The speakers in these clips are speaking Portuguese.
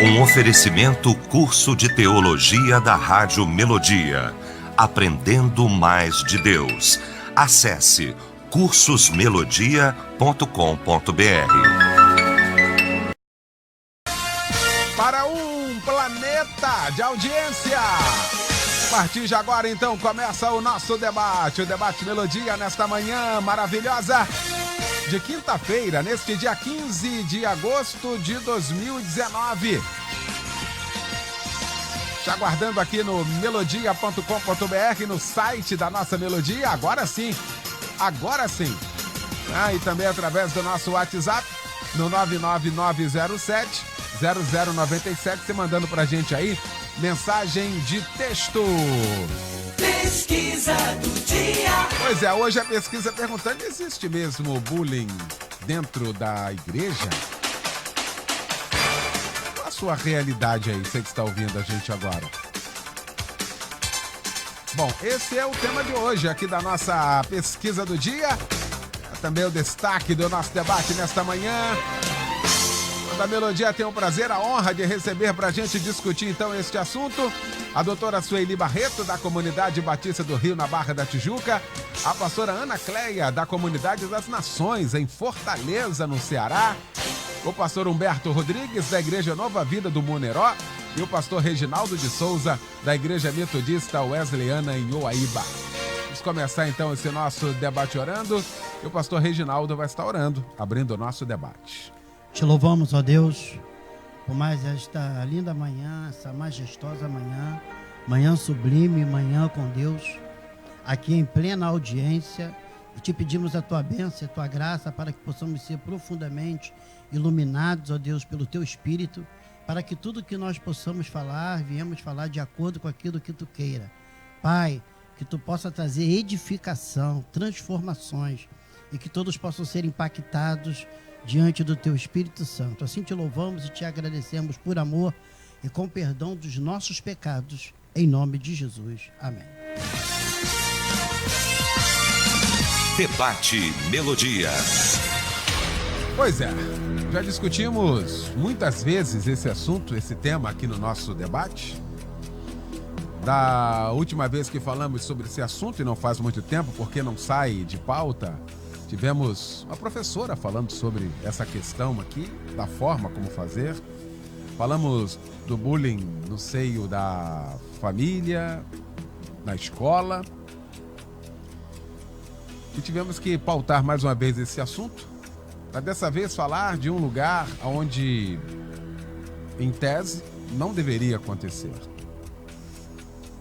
Um oferecimento curso de teologia da Rádio Melodia. Aprendendo mais de Deus. Acesse cursosmelodia.com.br. Para um planeta de audiência. A partir de agora, então, começa o nosso debate. O Debate Melodia nesta manhã maravilhosa de quinta-feira, neste dia 15 de agosto de 2019. Te aguardando aqui no melodia.com.br, no site da nossa Melodia. Agora sim. E também através do nosso WhatsApp, no 99907-0097, você mandando pra gente aí mensagem de texto. Pesquisa do dia. Pois é, hoje a pesquisa perguntando: existe mesmo bullying dentro da igreja? Qual a sua realidade aí, você que está ouvindo a gente agora? Bom, esse é o tema de hoje aqui da nossa pesquisa do dia. É também o destaque do nosso debate nesta manhã. A Melodia tem o prazer, a honra de receber para a gente discutir então este assunto a doutora Sueli Barreto, da Comunidade Batista do Rio, na Barra da Tijuca, a pastora Ana Cleia, da Comunidade das Nações, em Fortaleza, no Ceará, o pastor Humberto Rodrigues, da Igreja Nova Vida do Moneró, e o pastor Reginaldo de Souza, da Igreja Metodista Wesleyana, em Uaíba. Vamos começar então esse nosso debate orando, e o pastor Reginaldo vai estar orando, abrindo o nosso debate. Te louvamos, ó Deus, por mais esta linda manhã, essa majestosa manhã, manhã sublime, manhã com Deus, aqui em plena audiência, e te pedimos a tua bênção, a tua graça, para que possamos ser profundamente iluminados, ó Deus, pelo teu Espírito, para que tudo que nós possamos falar, viemos falar de acordo com aquilo que tu queira. Pai, que tu possa trazer edificação, transformações, e que todos possam ser impactados diante do teu Espírito Santo. Assim te louvamos e te agradecemos por amor e com perdão dos nossos pecados, em nome de Jesus. Amém. Debate Melodia. Pois é, já discutimos muitas vezes esse assunto, esse tema aqui no nosso debate. Da última vez que falamos sobre esse assunto, e não faz muito tempo, porque não sai de pauta, tivemos uma professora falando sobre essa questão aqui, da forma como fazer. Falamos do bullying no seio da família, na escola. E tivemos que pautar mais uma vez esse assunto, para dessa vez falar de um lugar onde, em tese, não deveria acontecer.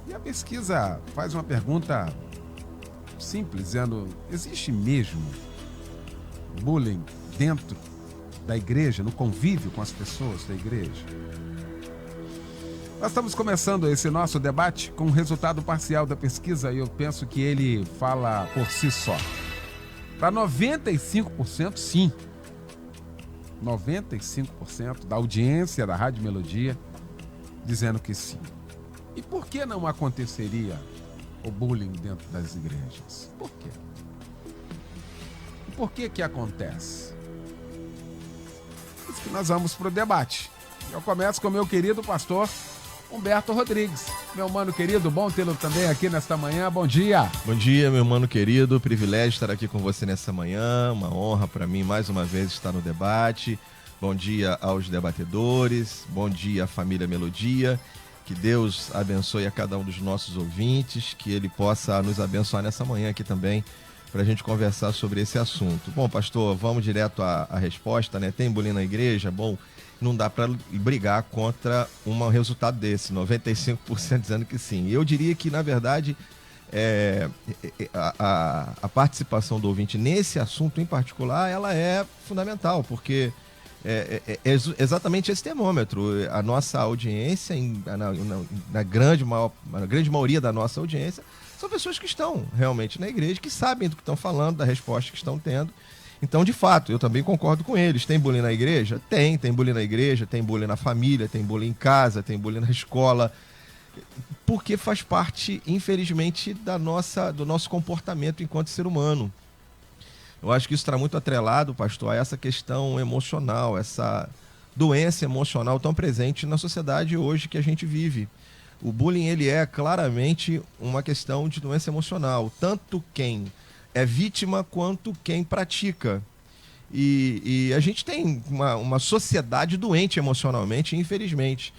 E a pesquisa faz uma pergunta simples, dizendo: existe mesmo bullying dentro da igreja, no convívio com as pessoas da igreja? Nós estamos começando esse nosso debate com o resultado parcial da pesquisa, e eu penso que ele fala por si só. Para 95%, sim. 95% da audiência da Rádio Melodia dizendo que sim. E por que não aconteceria o bullying dentro das igrejas? Por quê? E por que que acontece? Por isso que nós vamos para o debate. Eu começo com o meu querido pastor Humberto Rodrigues. Meu mano querido, bom tê-lo também aqui nesta manhã. Bom dia. Bom dia, meu mano querido. Privilégio estar aqui com você nessa manhã. Uma honra para mim, mais uma vez, estar no debate. Bom dia aos debatedores. Bom dia, família Melodia. Que Deus abençoe a cada um dos nossos ouvintes, que Ele possa nos abençoar nessa manhã aqui também, para a gente conversar sobre esse assunto. Bom, pastor, vamos direto à resposta, né? Tem bullying na igreja? Bom, não dá para brigar contra um resultado desse, 95% dizendo que sim. Eu diria que, na verdade, a participação do ouvinte nesse assunto em particular, ela é fundamental, porque é exatamente esse termômetro. A nossa audiência, na grande maioria da nossa audiência, são pessoas que estão realmente na igreja, que sabem do que estão falando, da resposta que estão tendo. Então, de fato, eu também concordo com eles. Tem bullying na igreja? Tem bullying na igreja, tem bullying na família, tem bullying em casa, tem bullying na escola, porque faz parte, infelizmente, do nosso comportamento enquanto ser humano. Eu acho que isso está muito atrelado, pastor, a essa questão emocional, essa doença emocional tão presente na sociedade hoje que a gente vive. O bullying, ele é claramente uma questão de doença emocional, tanto quem é vítima quanto quem pratica. E a gente tem uma sociedade doente emocionalmente, infelizmente.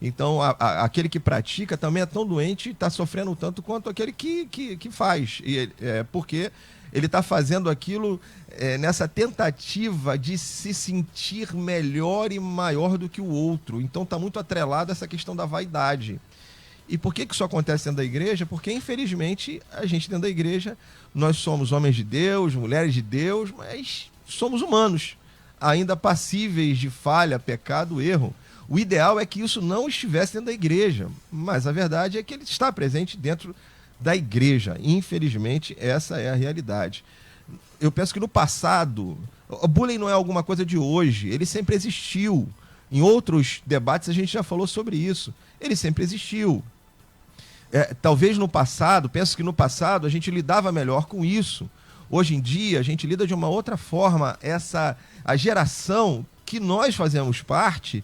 Então, aquele que pratica também é tão doente e está sofrendo tanto quanto aquele que faz. Porque ele está fazendo aquilo nessa tentativa de se sentir melhor e maior do que o outro. Então, está muito atrelado a essa questão da vaidade. E por que isso acontece dentro da igreja? Porque, infelizmente, a gente dentro da igreja, nós somos homens de Deus, mulheres de Deus, mas somos humanos, ainda passíveis de falha, pecado, erro. O ideal é que isso não estivesse dentro da igreja, mas a verdade é que ele está presente dentro da igreja. Infelizmente, essa é a realidade. Eu penso que no passado, o bullying não é alguma coisa de hoje, ele sempre existiu. Em outros debates a gente já falou sobre isso. Ele sempre existiu. Talvez no passado, penso que no passado a gente lidava melhor com isso. Hoje em dia a gente lida de uma outra forma. A geração que nós fazemos parte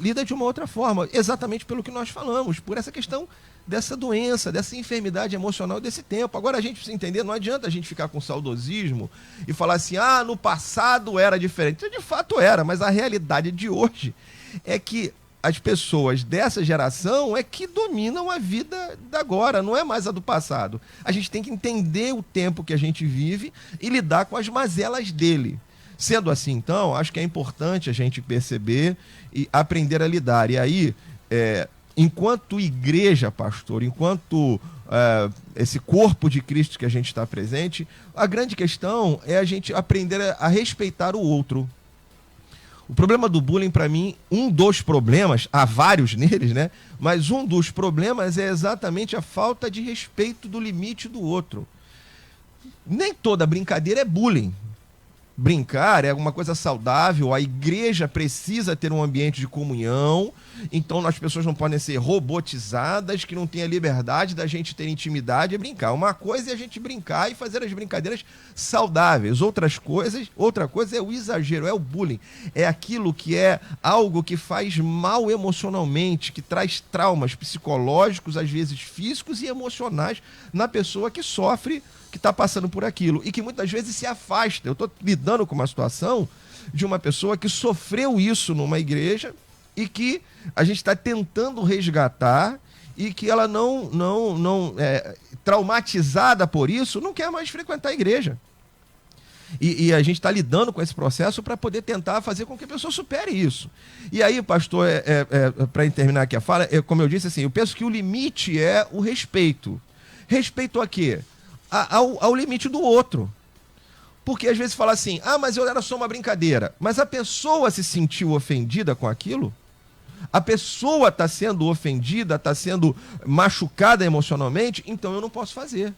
lida de uma outra forma, exatamente pelo que nós falamos, por essa questão dessa doença, dessa enfermidade emocional desse tempo. Agora a gente precisa entender, não adianta a gente ficar com saudosismo e falar assim, no passado era diferente. De fato era, mas a realidade de hoje é que as pessoas dessa geração é que dominam a vida da agora, não é mais a do passado. A gente tem que entender o tempo que a gente vive e lidar com as mazelas dele. Sendo assim, então, acho que é importante a gente perceber e aprender a lidar. E aí, enquanto igreja, pastor, enquanto esse corpo de Cristo que a gente está presente, a grande questão é a gente aprender a respeitar o outro. O problema do bullying, para mim, um dos problemas, há vários neles, né? Mas um dos problemas é exatamente a falta de respeito do limite do outro. Nem toda brincadeira é bullying. Brincar é uma coisa saudável, a igreja precisa ter um ambiente de comunhão, então as pessoas não podem ser robotizadas, que não tenha liberdade da gente ter intimidade e brincar. Uma coisa é a gente brincar e fazer as brincadeiras saudáveis, outra coisa é o exagero, é o bullying, é aquilo que é algo que faz mal emocionalmente, que traz traumas psicológicos, às vezes físicos e emocionais na pessoa que sofre, que está passando por aquilo e que muitas vezes se afasta. Eu estou lidando com uma situação de uma pessoa que sofreu isso numa igreja e que a gente está tentando resgatar e que ela traumatizada por isso, não quer mais frequentar a igreja. E a gente está lidando com esse processo para poder tentar fazer com que a pessoa supere isso. E aí, pastor, para terminar aqui a fala, como eu disse, assim, eu penso que o limite é o respeito. Respeito a quê? Ao limite do outro. Porque às vezes fala assim, mas era só uma brincadeira. Mas a pessoa se sentiu ofendida com aquilo? A pessoa está sendo ofendida, está sendo machucada emocionalmente, então eu não posso fazer.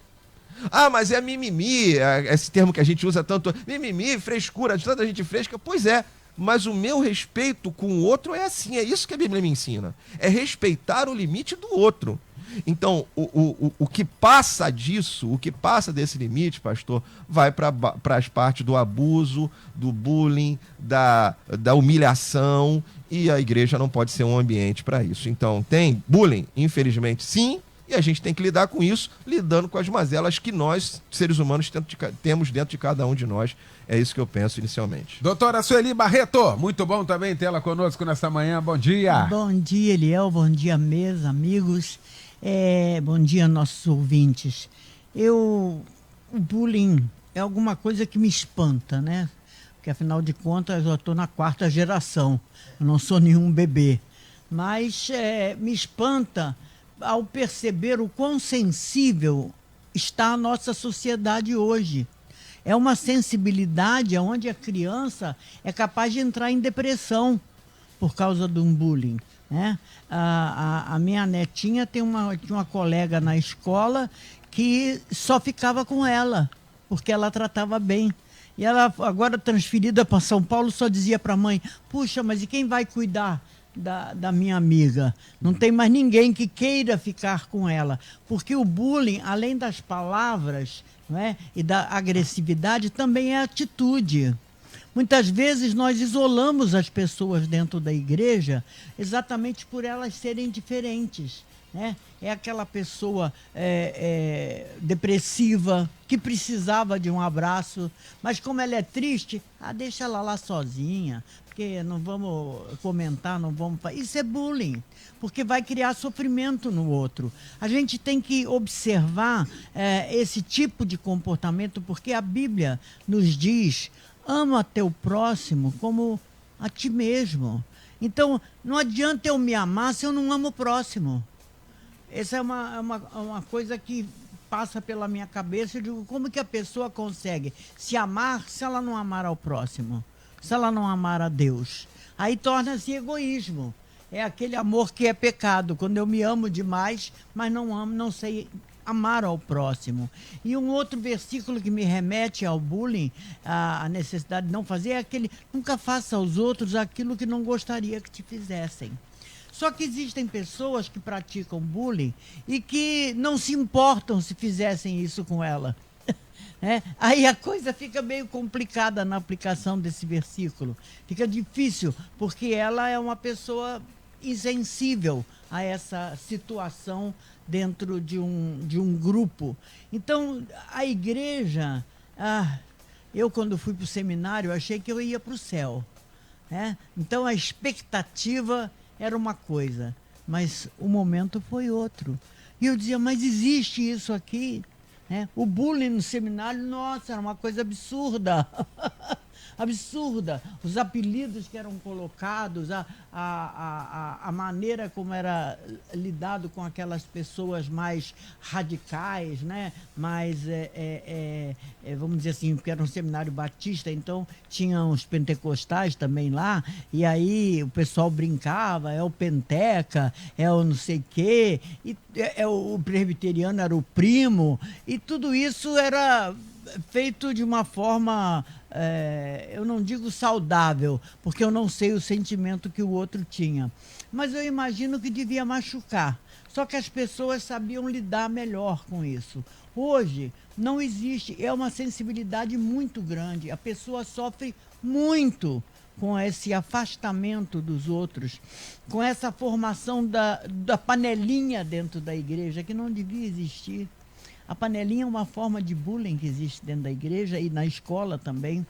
Mas é mimimi, esse termo que a gente usa tanto, mimimi, frescura, tanta gente fresca. Pois é, mas o meu respeito com o outro é assim, é isso que a Bíblia me ensina. É respeitar o limite do outro. Então, o que passa disso, o que passa desse limite, pastor, vai para as partes do abuso, do bullying, da humilhação, e a igreja não pode ser um ambiente para isso. Então, tem bullying, infelizmente, sim, e a gente tem que lidar com isso, lidando com as mazelas que nós, seres humanos, temos dentro de cada um de nós. É isso que eu penso inicialmente. Doutora Sueli Barreto, muito bom também tê-la conosco nesta manhã. Bom dia. Bom dia, Eliel. Bom dia, meus amigos. Bom dia, nossos ouvintes. O bullying é alguma coisa que me espanta, né? Porque, afinal de contas, eu estou na 4ª geração. Eu não sou nenhum bebê. Mas me espanta ao perceber o quão sensível está a nossa sociedade hoje. É uma sensibilidade onde a criança é capaz de entrar em depressão por causa de um bullying. Né? A minha netinha tinha uma colega na escola que só ficava com ela, porque ela tratava bem. E ela, agora transferida para São Paulo, só dizia para a mãe, puxa, mas e quem vai cuidar da minha amiga? Não tem mais ninguém que queira ficar com ela. Porque o bullying, além das palavras, né, e da agressividade, também é atitude. Muitas vezes nós isolamos as pessoas dentro da igreja exatamente por elas serem diferentes. Né? É aquela pessoa depressiva, que precisava de um abraço, mas como ela é triste, deixa ela lá sozinha, porque não vamos comentar, não vamos... Isso é bullying, porque vai criar sofrimento no outro. A gente tem que observar esse tipo de comportamento, porque a Bíblia nos diz: ama teu próximo como a ti mesmo. Então, não adianta eu me amar se eu não amo o próximo. Essa é uma coisa que passa pela minha cabeça. Eu digo, como que a pessoa consegue se amar se ela não amar ao próximo? Se ela não amar a Deus? Aí torna-se egoísmo. É aquele amor que é pecado, quando eu me amo demais, mas não amo, não sei amar ao próximo. E um outro versículo que me remete ao bullying, a necessidade de não fazer, é aquele: nunca faça aos outros aquilo que não gostaria que te fizessem. Só que existem pessoas que praticam bullying e que não se importam se fizessem isso com ela. Aí a coisa fica meio complicada na aplicação desse versículo. Fica difícil, porque ela é uma pessoa insensível a essa situação dentro de um grupo. Então, a igreja... eu, quando fui para o seminário, achei que eu ia para o céu. Então, a expectativa era uma coisa, mas o momento foi outro. E eu dizia, mas existe isso aqui? O bullying no seminário, nossa, era uma coisa absurda. Absurda. Os apelidos que eram colocados, a maneira como era lidado com aquelas pessoas mais radicais, né? Mais, vamos dizer assim, porque era um seminário batista, então tinham os pentecostais também lá, e aí o pessoal brincava, é o penteca, é o não sei quê, e o presbiteriano era o primo, e tudo isso era feito de uma forma, eu não digo saudável, porque eu não sei o sentimento que o outro tinha, mas eu imagino que devia machucar. Só que as pessoas sabiam lidar melhor com isso. Hoje não existe, é uma sensibilidade muito grande, a pessoa sofre muito com esse afastamento dos outros, com essa formação da panelinha dentro da igreja, que não devia existir. A panelinha é uma forma de bullying que existe dentro da igreja e na escola também,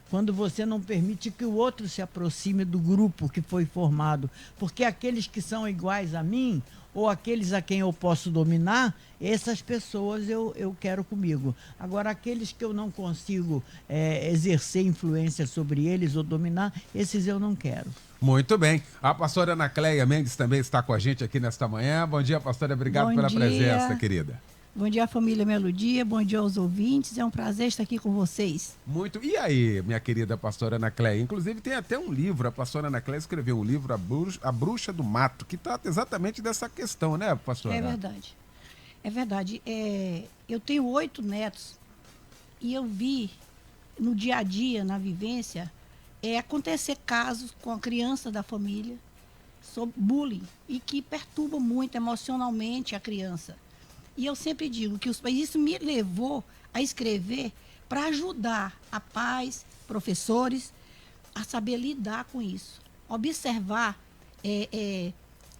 quando você não permite que o outro se aproxime do grupo que foi formado. Porque aqueles que são iguais a mim, ou aqueles a quem eu posso dominar, essas pessoas eu quero comigo. Agora, aqueles que eu não consigo exercer influência sobre eles ou dominar, esses eu não quero. Muito bem. A pastora Ana Cléia Mendes também está com a gente aqui nesta manhã. Bom dia, pastora. Obrigado pela presença, querida. Bom dia, família Melodia. Bom dia aos ouvintes. É um prazer estar aqui com vocês. Muito. E aí, minha querida pastora Ana Cléia? Inclusive, tem até um livro. A pastora Ana Cléia escreveu um livro, A Bruxa do Mato, que trata exatamente dessa questão, né, pastora? É verdade. É verdade. Eu tenho 8 netos e eu vi no dia a dia, na vivência, acontecer casos com a criança da família sobre bullying e que perturba muito emocionalmente a criança. E eu sempre digo que isso me levou a escrever para ajudar a pais, professores, a saber lidar com isso. Observar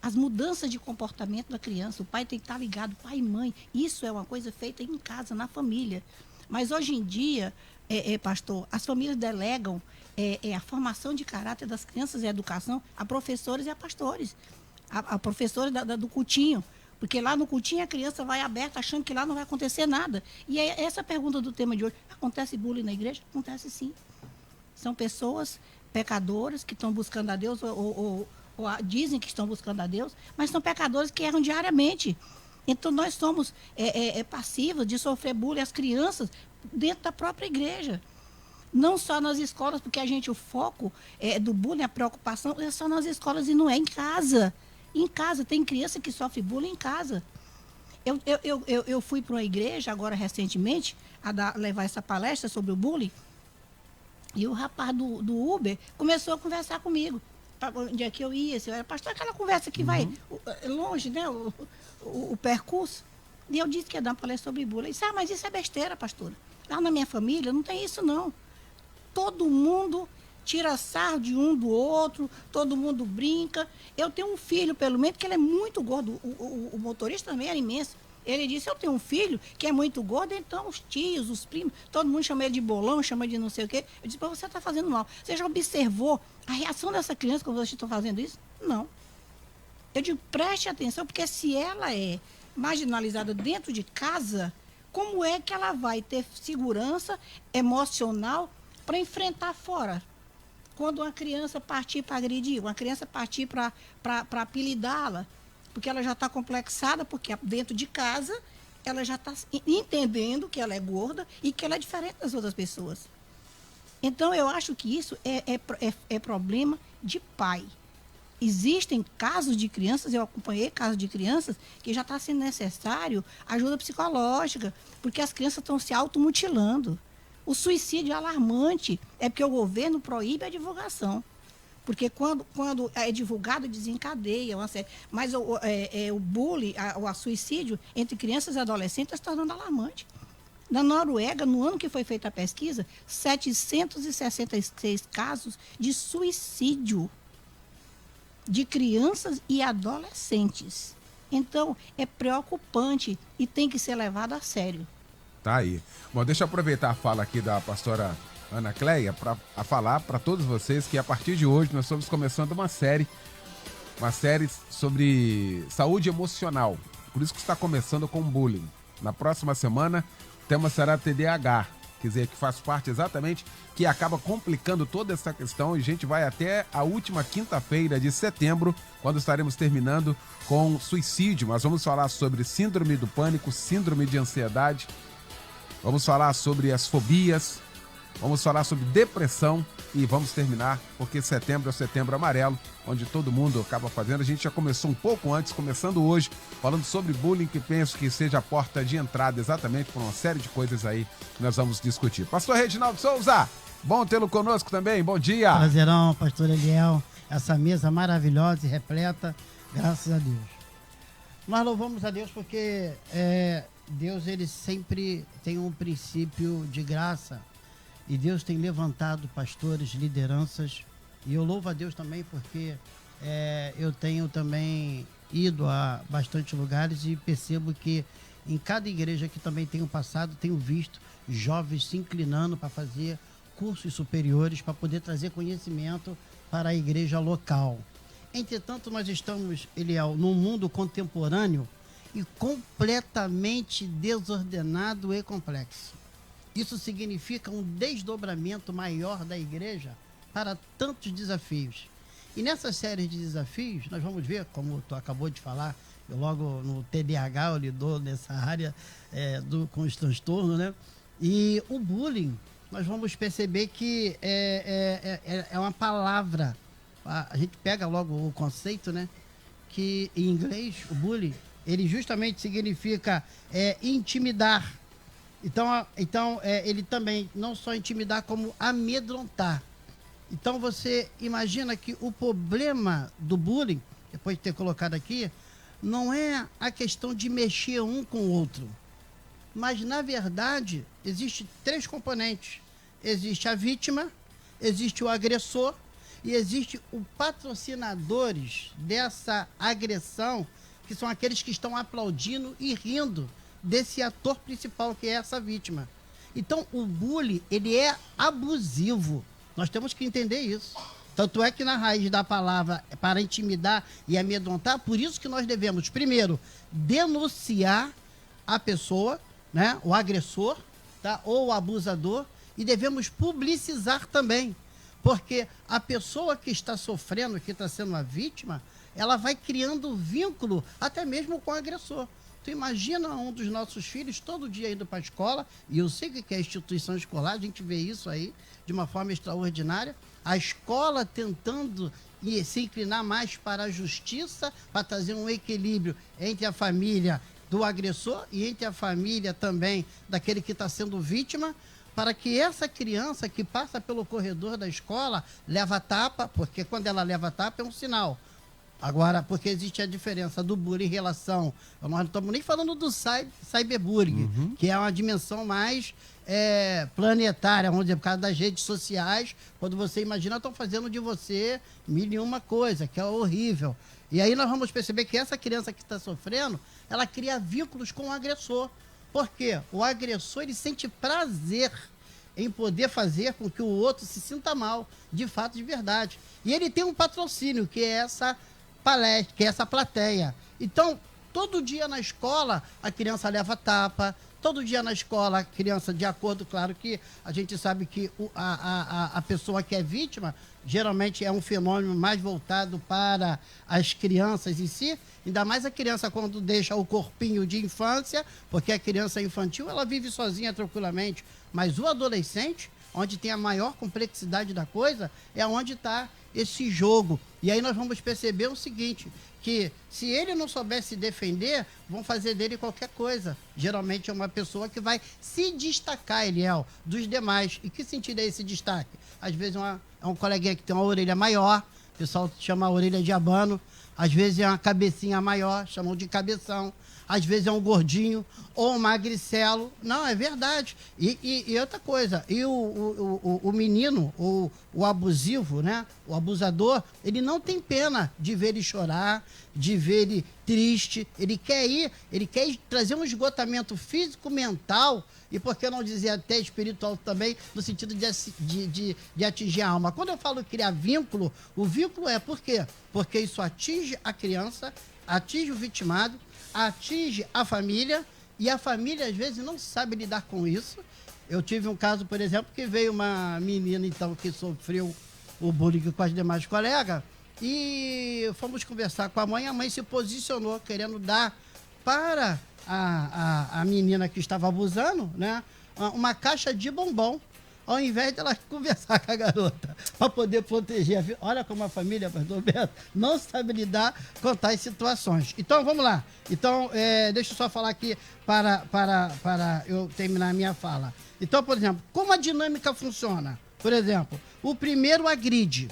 as mudanças de comportamento da criança. O pai tem que estar ligado, pai e mãe. Isso é uma coisa feita em casa, na família. Mas hoje em dia, pastor, as famílias delegam a formação de caráter das crianças e a educação a professores e a pastores. A professora do cultinho. Porque lá no cultinho a criança vai aberta achando que lá não vai acontecer nada. E essa pergunta do tema de hoje: acontece bullying na igreja? Acontece sim. São pessoas pecadoras que estão buscando a Deus ou dizem que estão buscando a Deus, mas são pecadores que erram diariamente. Então nós somos passivos de sofrer bullying as crianças dentro da própria igreja. Não só nas escolas, porque o foco do bullying, a preocupação é só nas escolas e não é em casa. Em casa, tem criança que sofre bullying em casa. Eu fui para uma igreja, agora recentemente, levar essa palestra sobre o bullying, e o rapaz do Uber começou a conversar comigo. Onde é que eu ia? Se eu era pastor, aquela conversa que vai longe, né? O percurso. E eu disse que ia dar uma palestra sobre bullying. Ele disse, mas isso é besteira, pastora. Lá na minha família não tem isso, não. Todo mundo tira sarro de um do outro, todo mundo brinca. Eu tenho um filho, pelo menos, que ele é muito gordo. O motorista também era imenso. Ele disse, eu tenho um filho que é muito gordo, então os tios, os primos, todo mundo chama ele de bolão, chama de não sei o quê. Eu disse, você está fazendo mal. Você já observou a reação dessa criança quando vocês estão fazendo isso? Não. Eu digo, preste atenção, porque se ela é marginalizada dentro de casa, como é que ela vai ter segurança emocional para enfrentar fora? Quando uma criança partir para agredir, uma criança partir para apelidá-la, porque ela já está complexada, porque dentro de casa ela já está entendendo que ela é gorda e que ela é diferente das outras pessoas. Então, eu acho que isso é problema de pai. Existem casos de crianças, eu acompanhei casos de crianças, que já está sendo necessário ajuda psicológica, porque as crianças estão se automutilando. O suicídio é alarmante, é porque o governo proíbe a divulgação. Porque quando é divulgado, desencadeia uma série. Mas o bullying, o suicídio entre crianças e adolescentes está se tornando alarmante. Na Noruega, no ano que foi feita a pesquisa, 766 casos de suicídio de crianças e adolescentes. Então, é preocupante e tem que ser levado a sério. Tá aí. Bom, deixa eu aproveitar a fala aqui da pastora Ana Cleia para falar para todos vocês que a partir de hoje nós estamos começando uma série sobre saúde emocional. Por isso que está começando com bullying. Na próxima semana, o tema será TDAH, quer dizer, que faz parte exatamente, que acaba complicando toda essa questão, e a gente vai até a última quinta-feira de setembro, quando estaremos terminando com suicídio. Mas vamos falar sobre síndrome do pânico, síndrome de ansiedade, vamos falar sobre as fobias, vamos falar sobre depressão e vamos terminar, porque setembro é o setembro amarelo, onde todo mundo acaba fazendo. A gente já começou um pouco antes, começando hoje, falando sobre bullying, que penso que seja a porta de entrada exatamente por uma série de coisas aí que nós vamos discutir. Pastor Reginaldo Souza, bom tê-lo conosco também, bom dia. Prazerão, pastor Eliel, essa mesa maravilhosa e repleta, graças a Deus. Nós louvamos a Deus porque Deus, ele sempre tem um princípio de graça. E Deus tem levantado pastores, lideranças. E eu louvo a Deus também porque eu tenho também ido a bastante lugares e percebo que em cada igreja que também tenho passado, tenho visto jovens se inclinando para fazer cursos superiores, para poder trazer conhecimento para a igreja local. Entretanto, nós estamos, Eliel, num mundo contemporâneo e completamente desordenado e complexo. Isso significa um desdobramento maior da igreja para tantos desafios. E nessa série de desafios, nós vamos ver, como tu acabou de falar, eu logo no TDAH eu lido nessa área com os transtornos, né? E o bullying, nós vamos perceber que é uma palavra. A gente pega logo o conceito, né? Que em inglês, o bullying, ele justamente significa intimidar. Então ele também não só intimidar, como amedrontar. Então você imagina que o problema do bullying, depois de ter colocado aqui, não é a questão de mexer um com o outro. Mas, na verdade, existem 3 componentes. Existe a vítima, existe o agressor e existe os patrocinadores dessa agressão, que são aqueles que estão aplaudindo e rindo desse ator principal, que é essa vítima. Então, o bullying, ele é abusivo. Nós temos que entender isso. Tanto é que na raiz da palavra para intimidar e amedrontar, por isso que nós devemos, primeiro, denunciar a pessoa, né, o agressor, tá, ou o abusador, e devemos publicizar também. Porque a pessoa que está sofrendo, que está sendo a vítima, ela vai criando vínculo até mesmo com o agressor. Tu imagina um dos nossos filhos todo dia indo para a escola, e eu sei que é a instituição escolar, a gente vê isso aí de uma forma extraordinária, a escola tentando se inclinar mais para a justiça, para trazer um equilíbrio entre a família do agressor e entre a família também daquele que está sendo vítima, para que essa criança que passa pelo corredor da escola leva tapa, porque quando ela leva tapa é um sinal. Agora, porque existe a diferença do bullying em relação... Nós não estamos nem falando do cyberbullying, que é uma dimensão mais planetária, vamos dizer, por causa das redes sociais. Quando você imagina, estão fazendo de você mil e uma coisa, que é horrível. E aí nós vamos perceber que essa criança que está sofrendo, ela cria vínculos com o agressor. Por quê? O agressor, ele sente prazer em poder fazer com que o outro se sinta mal, de fato, de verdade. E ele tem um patrocínio, que é essa palestra, que é essa plateia. Então, todo dia na escola, a criança leva tapa, todo dia na escola, a criança, de acordo, claro que a gente sabe que a pessoa que é vítima, geralmente é um fenômeno mais voltado para as crianças em si, ainda mais a criança quando deixa o corpinho de infância, porque a criança infantil, ela vive sozinha tranquilamente, mas o adolescente, onde tem a maior complexidade da coisa, é onde está esse jogo. E aí nós vamos perceber o seguinte, que se ele não souber se defender, vão fazer dele qualquer coisa. Geralmente é uma pessoa que vai se destacar, Eliel, dos demais. E que sentido é esse destaque? Às vezes é um coleguinha que tem uma orelha maior, o pessoal chama a orelha de abano. Às vezes é uma cabecinha maior, chamam de cabeção. Às vezes é um gordinho ou um magricelo. Não, é verdade. E outra coisa, e o menino, o abusivo, né? O abusador, ele não tem pena de ver ele chorar, de ver ele triste. Ele quer trazer um esgotamento físico, mental, e por que não dizer até espiritual também, no sentido de atingir a alma. Quando eu falo criar vínculo, o vínculo é por quê? Porque isso atinge a criança, atinge o vitimado, atinge a família, e a família às vezes não sabe lidar com isso. Eu tive um caso, por exemplo, que veio uma menina então que sofreu o bullying com as demais colegas, e fomos conversar com a mãe se posicionou querendo dar para a menina que estava abusando, né, uma caixa de bombom, ao invés de ela conversar com a garota, para poder proteger a vida. Olha como a família, pastor Beto, não sabe lidar com tais situações. Então, vamos lá. Então, deixa eu só falar aqui para eu terminar a minha fala. Então, por exemplo, como a dinâmica funciona? Por exemplo, o primeiro agride,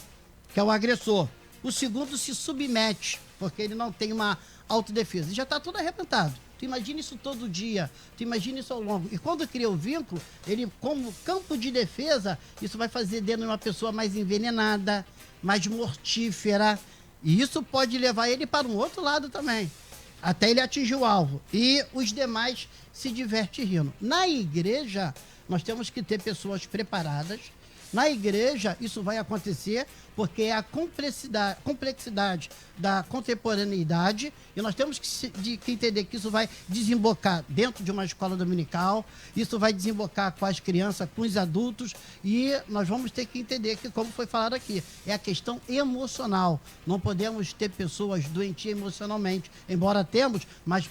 que é o agressor. O segundo se submete, porque ele não tem uma autodefesa. E já está tudo arrebentado. Tu imagina isso todo dia, tu imagina isso ao longo. E quando cria o vínculo, ele, como campo de defesa, isso vai fazer dele uma pessoa mais envenenada, mais mortífera. E isso pode levar ele para um outro lado também, até ele atingir o alvo. E os demais se divertem rindo. Na igreja, nós temos que ter pessoas preparadas. Na igreja, isso vai acontecer porque é a complexidade da contemporaneidade, e nós temos que entender que isso vai desembocar dentro de uma escola dominical, isso vai desembocar com as crianças, com os adultos, e nós vamos ter que entender que, como foi falado aqui, é a questão emocional. Não podemos ter pessoas doentias emocionalmente, embora temos, mas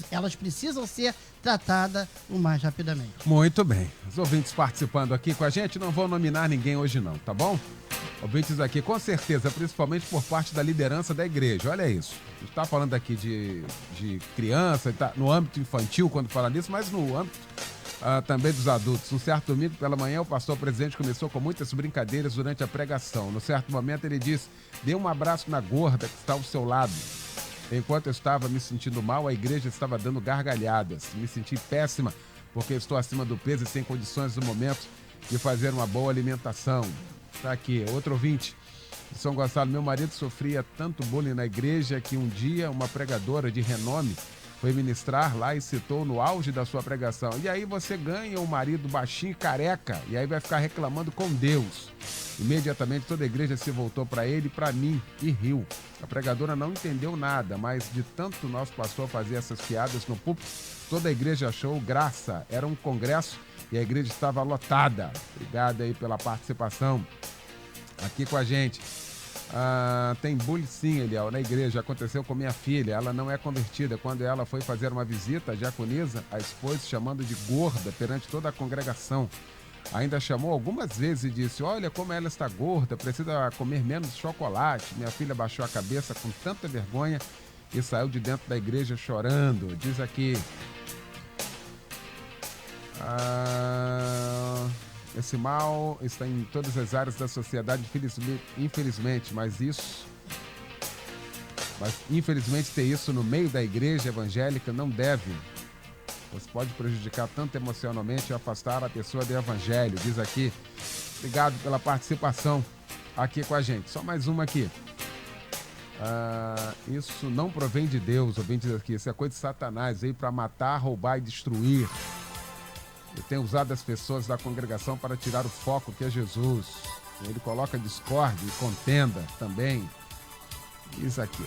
elas precisam ser tratadas o mais rapidamente. Muito bem. Os ouvintes participando aqui com a gente, não vou nominar ninguém hoje não, tá bom? Ouvintes aqui, com certeza, principalmente por parte da liderança da igreja. Olha isso. A gente está falando aqui de criança, tá no âmbito infantil quando fala nisso, mas no âmbito também dos adultos. Um certo domingo pela manhã, o pastor presidente começou com muitas brincadeiras durante a pregação. No certo momento, ele disse: dê um abraço na gorda que está ao seu lado. Enquanto eu estava me sentindo mal, a igreja estava dando gargalhadas. Me senti péssima, porque estou acima do peso e sem condições no momento de fazer uma boa alimentação. Tá aqui, outro ouvinte de São Gonçalo. Meu marido sofria tanto bullying na igreja que um dia uma pregadora de renome foi ministrar lá e citou no auge da sua pregação: e aí você ganha um marido baixinho e careca, e aí vai ficar reclamando com Deus. Imediatamente toda a igreja se voltou para ele e para mim e riu. A pregadora não entendeu nada, mas de tanto nosso pastor fazer essas piadas no púlpito, toda a igreja achou graça. Era um congresso e a igreja estava lotada. Obrigado aí pela participação aqui com a gente. Tem bullying sim, Eliel, na igreja. Aconteceu com minha filha, ela não é convertida. Quando ela foi fazer uma visita à diaconisa, a expôs chamando de gorda perante toda a congregação. Ainda chamou algumas vezes e disse: olha como ela está gorda, precisa comer menos chocolate. Minha filha baixou a cabeça com tanta vergonha e saiu de dentro da igreja chorando. Diz aqui: esse mal está em todas as áreas da sociedade, infelizmente, mas isso Mas, infelizmente, ter isso no meio da igreja evangélica não deve. Você pode prejudicar tanto emocionalmente e afastar a pessoa do evangelho, diz aqui. Obrigado pela participação aqui com a gente. Só mais uma aqui. Isso não provém de Deus, ouvinte diz aqui. Isso é coisa de Satanás, veio para matar, roubar e destruir. Ele tem usado as pessoas da congregação para tirar o foco que é Jesus. Ele coloca discórdia e contenda também. Isso aqui.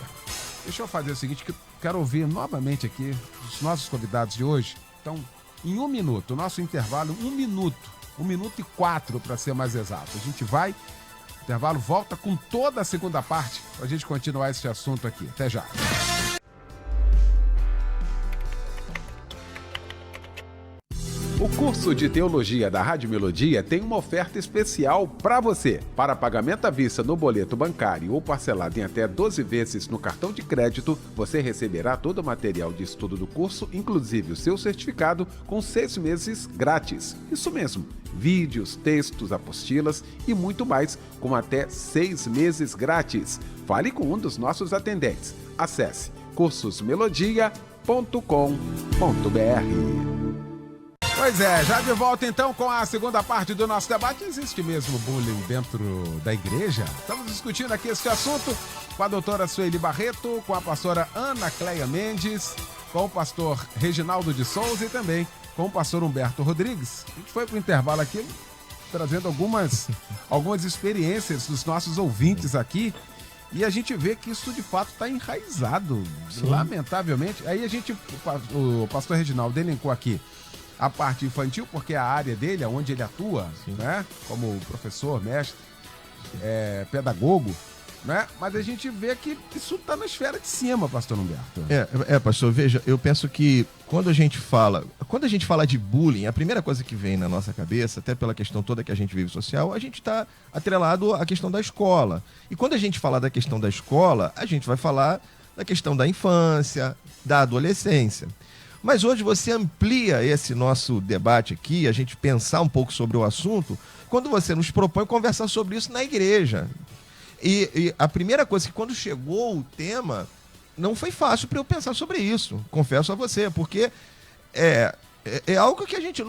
Deixa eu fazer o seguinte, que eu quero ouvir novamente aqui os nossos convidados de hoje. Então, em 1 minuto, o nosso intervalo, 1 minuto. 1 minuto e 4 para ser mais exato. A gente vai, o intervalo volta com toda a segunda parte para a gente continuar esse assunto aqui. Até já. O curso de Teologia da Rádio Melodia tem uma oferta especial para você. Para pagamento à vista no boleto bancário ou parcelado em até 12 vezes no cartão de crédito, você receberá todo o material de estudo do curso, inclusive o seu certificado, com 6 meses grátis. Isso mesmo, vídeos, textos, apostilas e muito mais, com até 6 meses grátis. Fale com um dos nossos atendentes. Acesse cursosmelodia.com.br. Pois é, já de volta então com a segunda parte do nosso debate. Existe mesmo bullying dentro da igreja? Estamos discutindo aqui este assunto com a doutora Sueli Barreto, com a pastora Ana Cleia Mendes, com o pastor Reginaldo de Souza e também com o pastor Humberto Rodrigues. A gente foi para o intervalo aqui trazendo algumas experiências dos nossos ouvintes aqui e a gente vê que isso de fato está enraizado, lamentavelmente. Aí o pastor Reginaldo elencou aqui a parte infantil, porque é a área dele, onde ele atua, né? Como professor, mestre, pedagogo, né? Mas a gente vê que isso está na esfera de cima, pastor Humberto. Pastor, veja, eu penso que quando a gente fala de bullying, a primeira coisa que vem na nossa cabeça, até pela questão toda que a gente vive social, a gente está atrelado à questão da escola. E quando a gente fala da questão da escola, a gente vai falar da questão da infância, da adolescência. Mas hoje você amplia esse nosso debate aqui, a gente pensar um pouco sobre o assunto, quando você nos propõe conversar sobre isso na igreja. E a primeira coisa que quando chegou o tema, não foi fácil para eu pensar sobre isso, confesso a você, porque é algo que a gente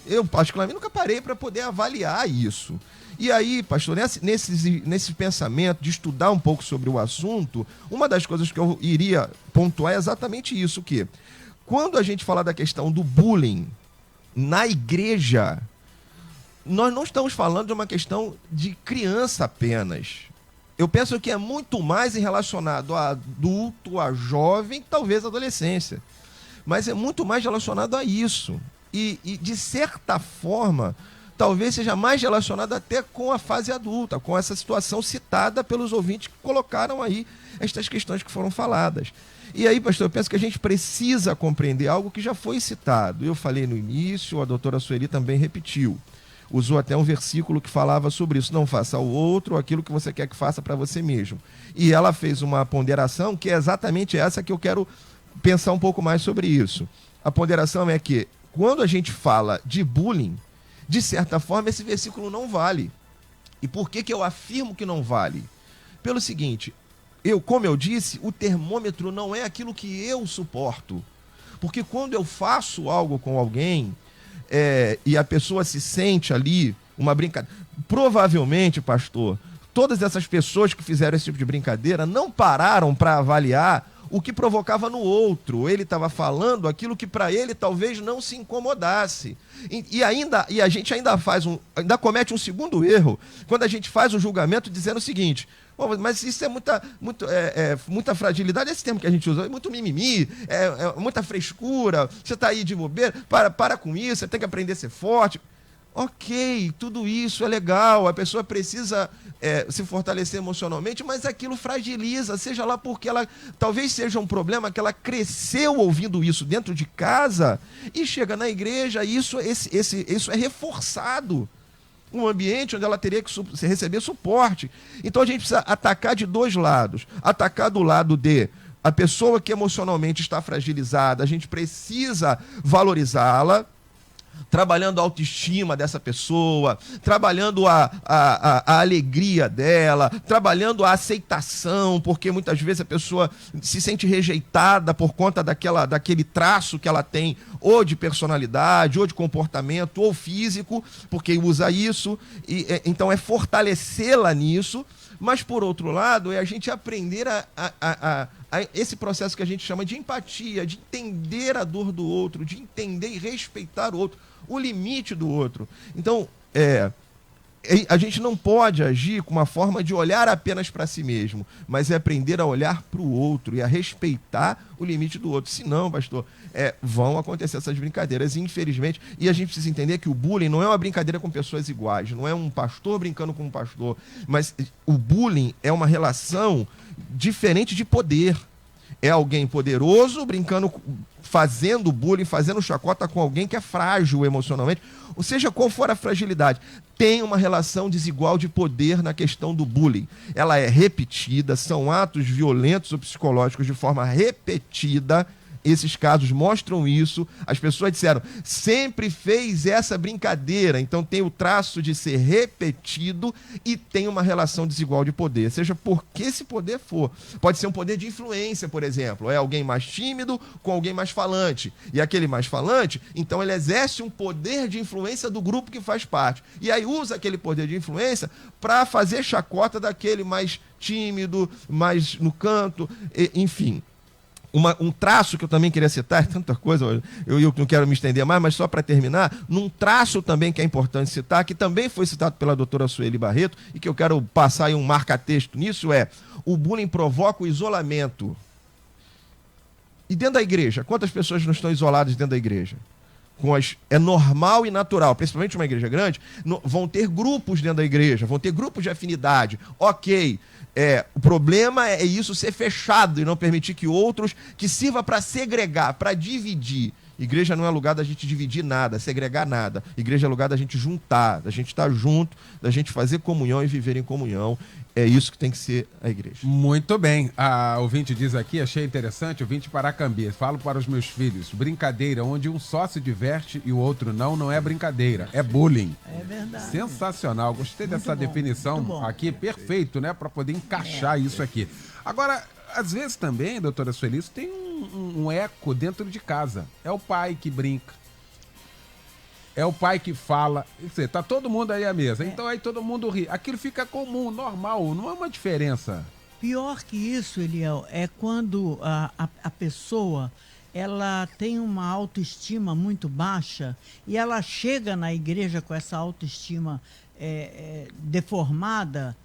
eu particularmente nunca parei para poder avaliar isso. E aí, pastor, nesse pensamento de estudar um pouco sobre o assunto, uma das coisas que eu iria pontuar é exatamente isso, que quando a gente fala da questão do bullying na igreja, nós não estamos falando de uma questão de criança apenas. Eu penso que é muito mais relacionado a adulto, a jovem, talvez a adolescência. Mas é muito mais relacionado a isso. E de certa forma, talvez seja mais relacionado até com a fase adulta, com essa situação citada pelos ouvintes que colocaram aí estas questões que foram faladas. E aí, pastor, eu penso que a gente precisa compreender algo que já foi citado. Eu falei no início, a doutora Sueli também repetiu. Usou até um versículo que falava sobre isso. Não faça ao outro aquilo que você quer que faça para você mesmo. E ela fez uma ponderação que é exatamente essa que eu quero pensar um pouco mais sobre isso. A ponderação é que, quando a gente fala de bullying, de certa forma, esse versículo não vale. E por que eu afirmo que não vale? Pelo seguinte, como eu disse, o termômetro não é aquilo que eu suporto. Porque quando eu faço algo com alguém e a pessoa se sente ali uma brincadeira... Provavelmente, pastor, todas essas pessoas que fizeram esse tipo de brincadeira não pararam para avaliar o que provocava no outro. Ele estava falando aquilo que para ele talvez não se incomodasse. E a gente ainda comete um segundo erro quando a gente faz o julgamento dizendo o seguinte: mas isso é muita fragilidade, esse termo que a gente usa, é muito mimimi, é muita frescura, você está aí de bobeira, para com isso, você tem que aprender a ser forte. Ok, tudo isso é legal, a pessoa precisa se fortalecer emocionalmente, mas aquilo fragiliza, seja lá porque ela talvez seja um problema que ela cresceu ouvindo isso dentro de casa e chega na igreja e isso é reforçado. Um ambiente onde ela teria que receber suporte. Então a gente precisa atacar de dois lados. Atacar do lado de a pessoa que emocionalmente está fragilizada, a gente precisa valorizá-la. trabalhando a autoestima dessa pessoa, trabalhando a alegria dela, trabalhando a aceitação, porque muitas vezes a pessoa se sente rejeitada por conta daquele traço que ela tem, ou de personalidade, ou de comportamento, ou físico, porque usa isso, então é fortalecê-la nisso. Mas, por outro lado, é a gente aprender a esse processo que a gente chama de empatia, de entender a dor do outro, de entender e respeitar o outro, o limite do outro. Então, a gente não pode agir com uma forma de olhar apenas para si mesmo, mas é aprender a olhar para o outro e a respeitar o limite do outro. Senão, pastor, vão acontecer essas brincadeiras, infelizmente. E a gente precisa entender que o bullying não é uma brincadeira com pessoas iguais, não é um pastor brincando com um pastor, mas o bullying é uma relação diferente de poder. É alguém poderoso brincando, fazendo bullying, fazendo chacota com alguém que é frágil emocionalmente, ou seja, qual for a fragilidade. Tem uma relação desigual de poder na questão do bullying. Ela é repetida, são atos violentos ou psicológicos de forma repetida. Esses casos mostram isso. As pessoas disseram, sempre fez essa brincadeira. Então tem o traço de ser repetido e tem uma relação desigual de poder. Seja por que esse poder for. Pode ser um poder de influência, por exemplo. É alguém mais tímido com alguém mais falante. E aquele mais falante, então ele exerce um poder de influência do grupo que faz parte. E aí usa aquele poder de influência para fazer chacota daquele mais tímido, mais no canto, enfim. Um traço que eu também queria citar, é tanta coisa, eu não quero me estender mais, mas só para terminar, num traço também que é importante citar, que também foi citado pela doutora Sueli Barreto, e que eu quero passar aí um marca-texto nisso, o bullying provoca o isolamento. E dentro da igreja, quantas pessoas não estão isoladas dentro da igreja? É normal e natural, principalmente uma igreja grande, vão ter grupos dentro da igreja, vão ter grupos de afinidade, ok. O problema é isso ser fechado e não permitir que outros, que sirva para segregar, para dividir. Igreja não é lugar da gente dividir nada, segregar nada. Igreja é lugar da gente juntar, da gente estar junto, da gente fazer comunhão e viver em comunhão. É isso que tem que ser a igreja. Muito bem. A ouvinte diz aqui, achei interessante, ouvinte Paracambi. Falo para os meus filhos, brincadeira onde um só se diverte e o outro não é brincadeira, é bullying. É verdade. Sensacional. Gostei Muito dessa bom, definição muito bom. aqui, perfeito, né? Para poder encaixar isso aqui. Agora, às vezes também, doutora Sueli, isso tem um eco dentro de casa. É o pai que brinca. É o pai que fala. Quer dizer, tá todo mundo aí à mesa. Então aí todo mundo ri. Aquilo fica comum, normal, não é uma diferença. Pior que isso, Eliel, é quando a pessoa ela tem uma autoestima muito baixa e ela chega na igreja com essa autoestima deformada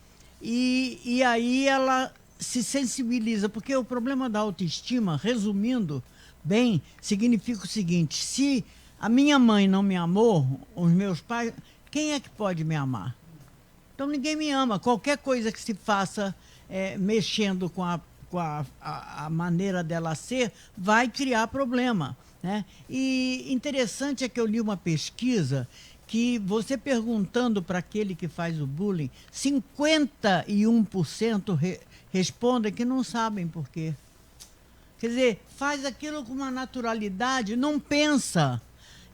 e aí ela se sensibiliza, porque o problema da autoestima, resumindo bem, significa o seguinte: se a minha mãe não me amou, os meus pais, quem é que pode me amar? Então ninguém me ama. Qualquer coisa que se faça mexendo com a maneira dela ser, vai criar problema, né? E interessante é que eu li uma pesquisa que você perguntando para aquele que faz o bullying, 51% respondem que não sabem por quê. Quer dizer, faz aquilo com uma naturalidade, não pensa.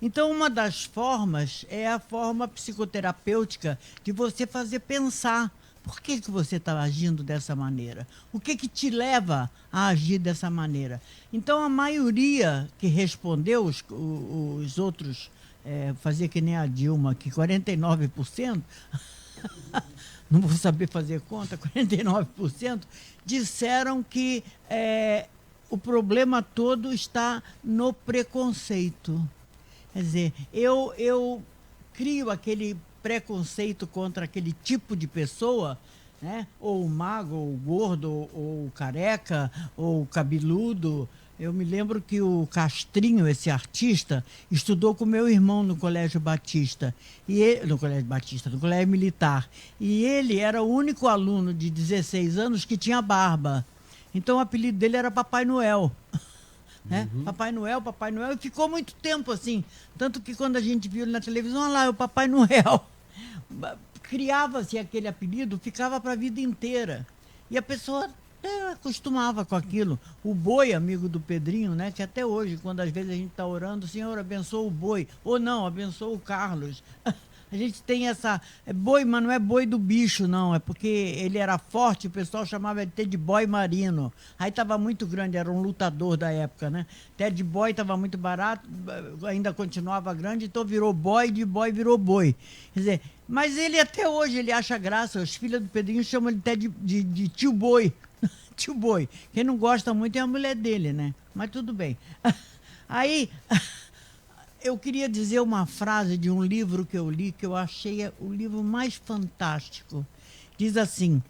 Então, uma das formas é a forma psicoterapêutica de você fazer pensar. Por que você está agindo dessa maneira? O que te leva a agir dessa maneira? Então, a maioria que respondeu, os outros, fazer que nem a Dilma aqui, 49%, não vou saber fazer conta, 49%, disseram que o problema todo está no preconceito. Quer dizer, eu crio aquele preconceito contra aquele tipo de pessoa, né? Ou o magro, ou o gordo, ou o careca, ou o cabeludo. Eu me lembro que o Castrinho, esse artista, estudou com meu irmão no Colégio Batista, no Colégio Militar. E ele era o único aluno de 16 anos que tinha barba. Então o apelido dele era Papai Noel. Né? Uhum. Papai Noel, e ficou muito tempo assim. Tanto que quando a gente viu ele na televisão, olha lá, é o Papai Noel. Criava-se aquele apelido, ficava para a vida inteira. E a pessoa até acostumava com aquilo. O boi, amigo do Pedrinho, né? Que até hoje, quando às vezes a gente está orando, Senhor, abençoa o boi. Ou não, abençoa o Carlos. A gente tem essa... É boi, mas não é boi do bicho, não. É porque ele era forte, o pessoal chamava de Ted Boy Marino. Aí estava muito grande, era um lutador da época, né? Ted Boy estava muito barato, ainda continuava grande, então virou boy, de boy virou boi. Quer dizer, mas ele até hoje, ele acha graça. Os filhos do Pedrinho chamam ele até de tio boi. Tio boi. Quem não gosta muito é a mulher dele, né? Mas tudo bem. Aí... Eu queria dizer uma frase de um livro que eu li, que eu achei o livro mais fantástico. Diz assim,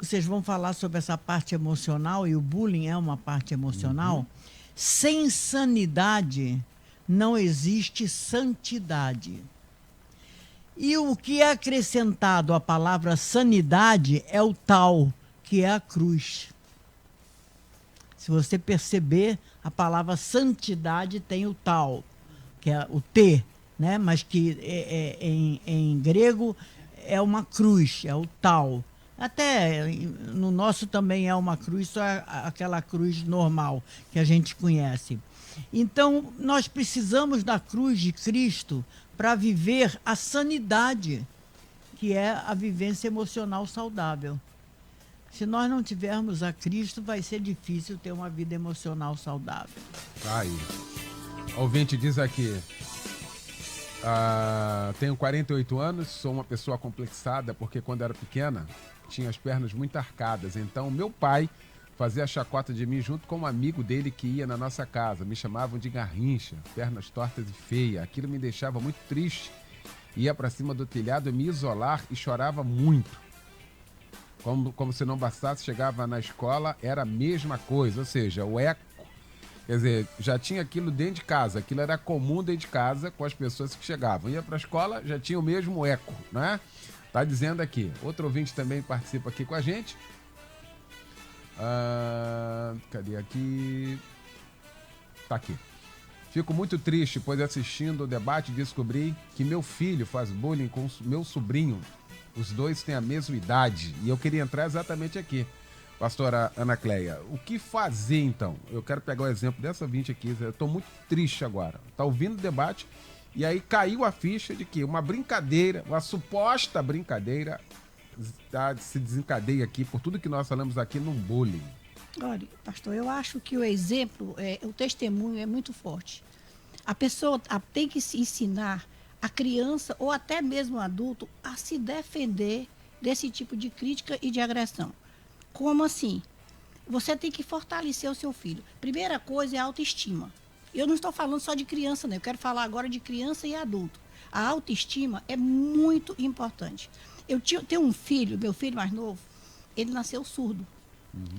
vocês vão falar sobre essa parte emocional, e o bullying é uma parte emocional. Sem sanidade não existe santidade. E o que é acrescentado à palavra sanidade é o tal, que é a cruz. Se você perceber, a palavra santidade tem o tal, que é o T, né? Mas que em grego é uma cruz, é o tal. Até no nosso também é uma cruz, só aquela cruz normal que a gente conhece. Então, nós precisamos da cruz de Cristo para viver a sanidade, que é a vivência emocional saudável. Se nós não tivermos a Cristo, vai ser difícil ter uma vida emocional saudável. Tá aí. O ouvinte diz aqui, tenho 48 anos, sou uma pessoa complexada porque quando era pequena tinha as pernas muito arcadas. Então meu pai fazia chacota de mim junto com um amigo dele que ia na nossa casa. Me chamavam de garrincha, pernas tortas e feia. Aquilo me deixava muito triste. Ia para cima do telhado me isolar e chorava muito. Como se não bastasse, chegava na escola, era a mesma coisa, ou seja, o eco. Quer dizer, já tinha aquilo dentro de casa, aquilo era comum dentro de casa com as pessoas que chegavam. Ia para a escola, já tinha o mesmo eco, né? Tá dizendo aqui. Outro ouvinte também participa aqui com a gente. Cadê aqui? Tá aqui. Fico muito triste, pois assistindo o debate descobri que meu filho faz bullying com meu sobrinho. Os dois têm a mesma idade. E eu queria entrar exatamente aqui. Pastora Ana Cleia, o que fazer então? Eu quero pegar o exemplo dessa ouvinte aqui, eu estou muito triste agora. Está ouvindo o debate e aí caiu a ficha de que uma brincadeira, uma suposta brincadeira, se desencadeia aqui por tudo que nós falamos aqui num bullying. Olha, pastor, eu acho que o exemplo, o testemunho é muito forte. A pessoa tem que se ensinar a criança ou até mesmo o adulto a se defender desse tipo de crítica e de agressão. Como assim? Você tem que fortalecer o seu filho. Primeira coisa é a autoestima. Eu não estou falando só de criança, né? Eu quero falar agora de criança e adulto. A autoestima é muito importante. Eu tenho um filho, meu filho mais novo, ele nasceu surdo,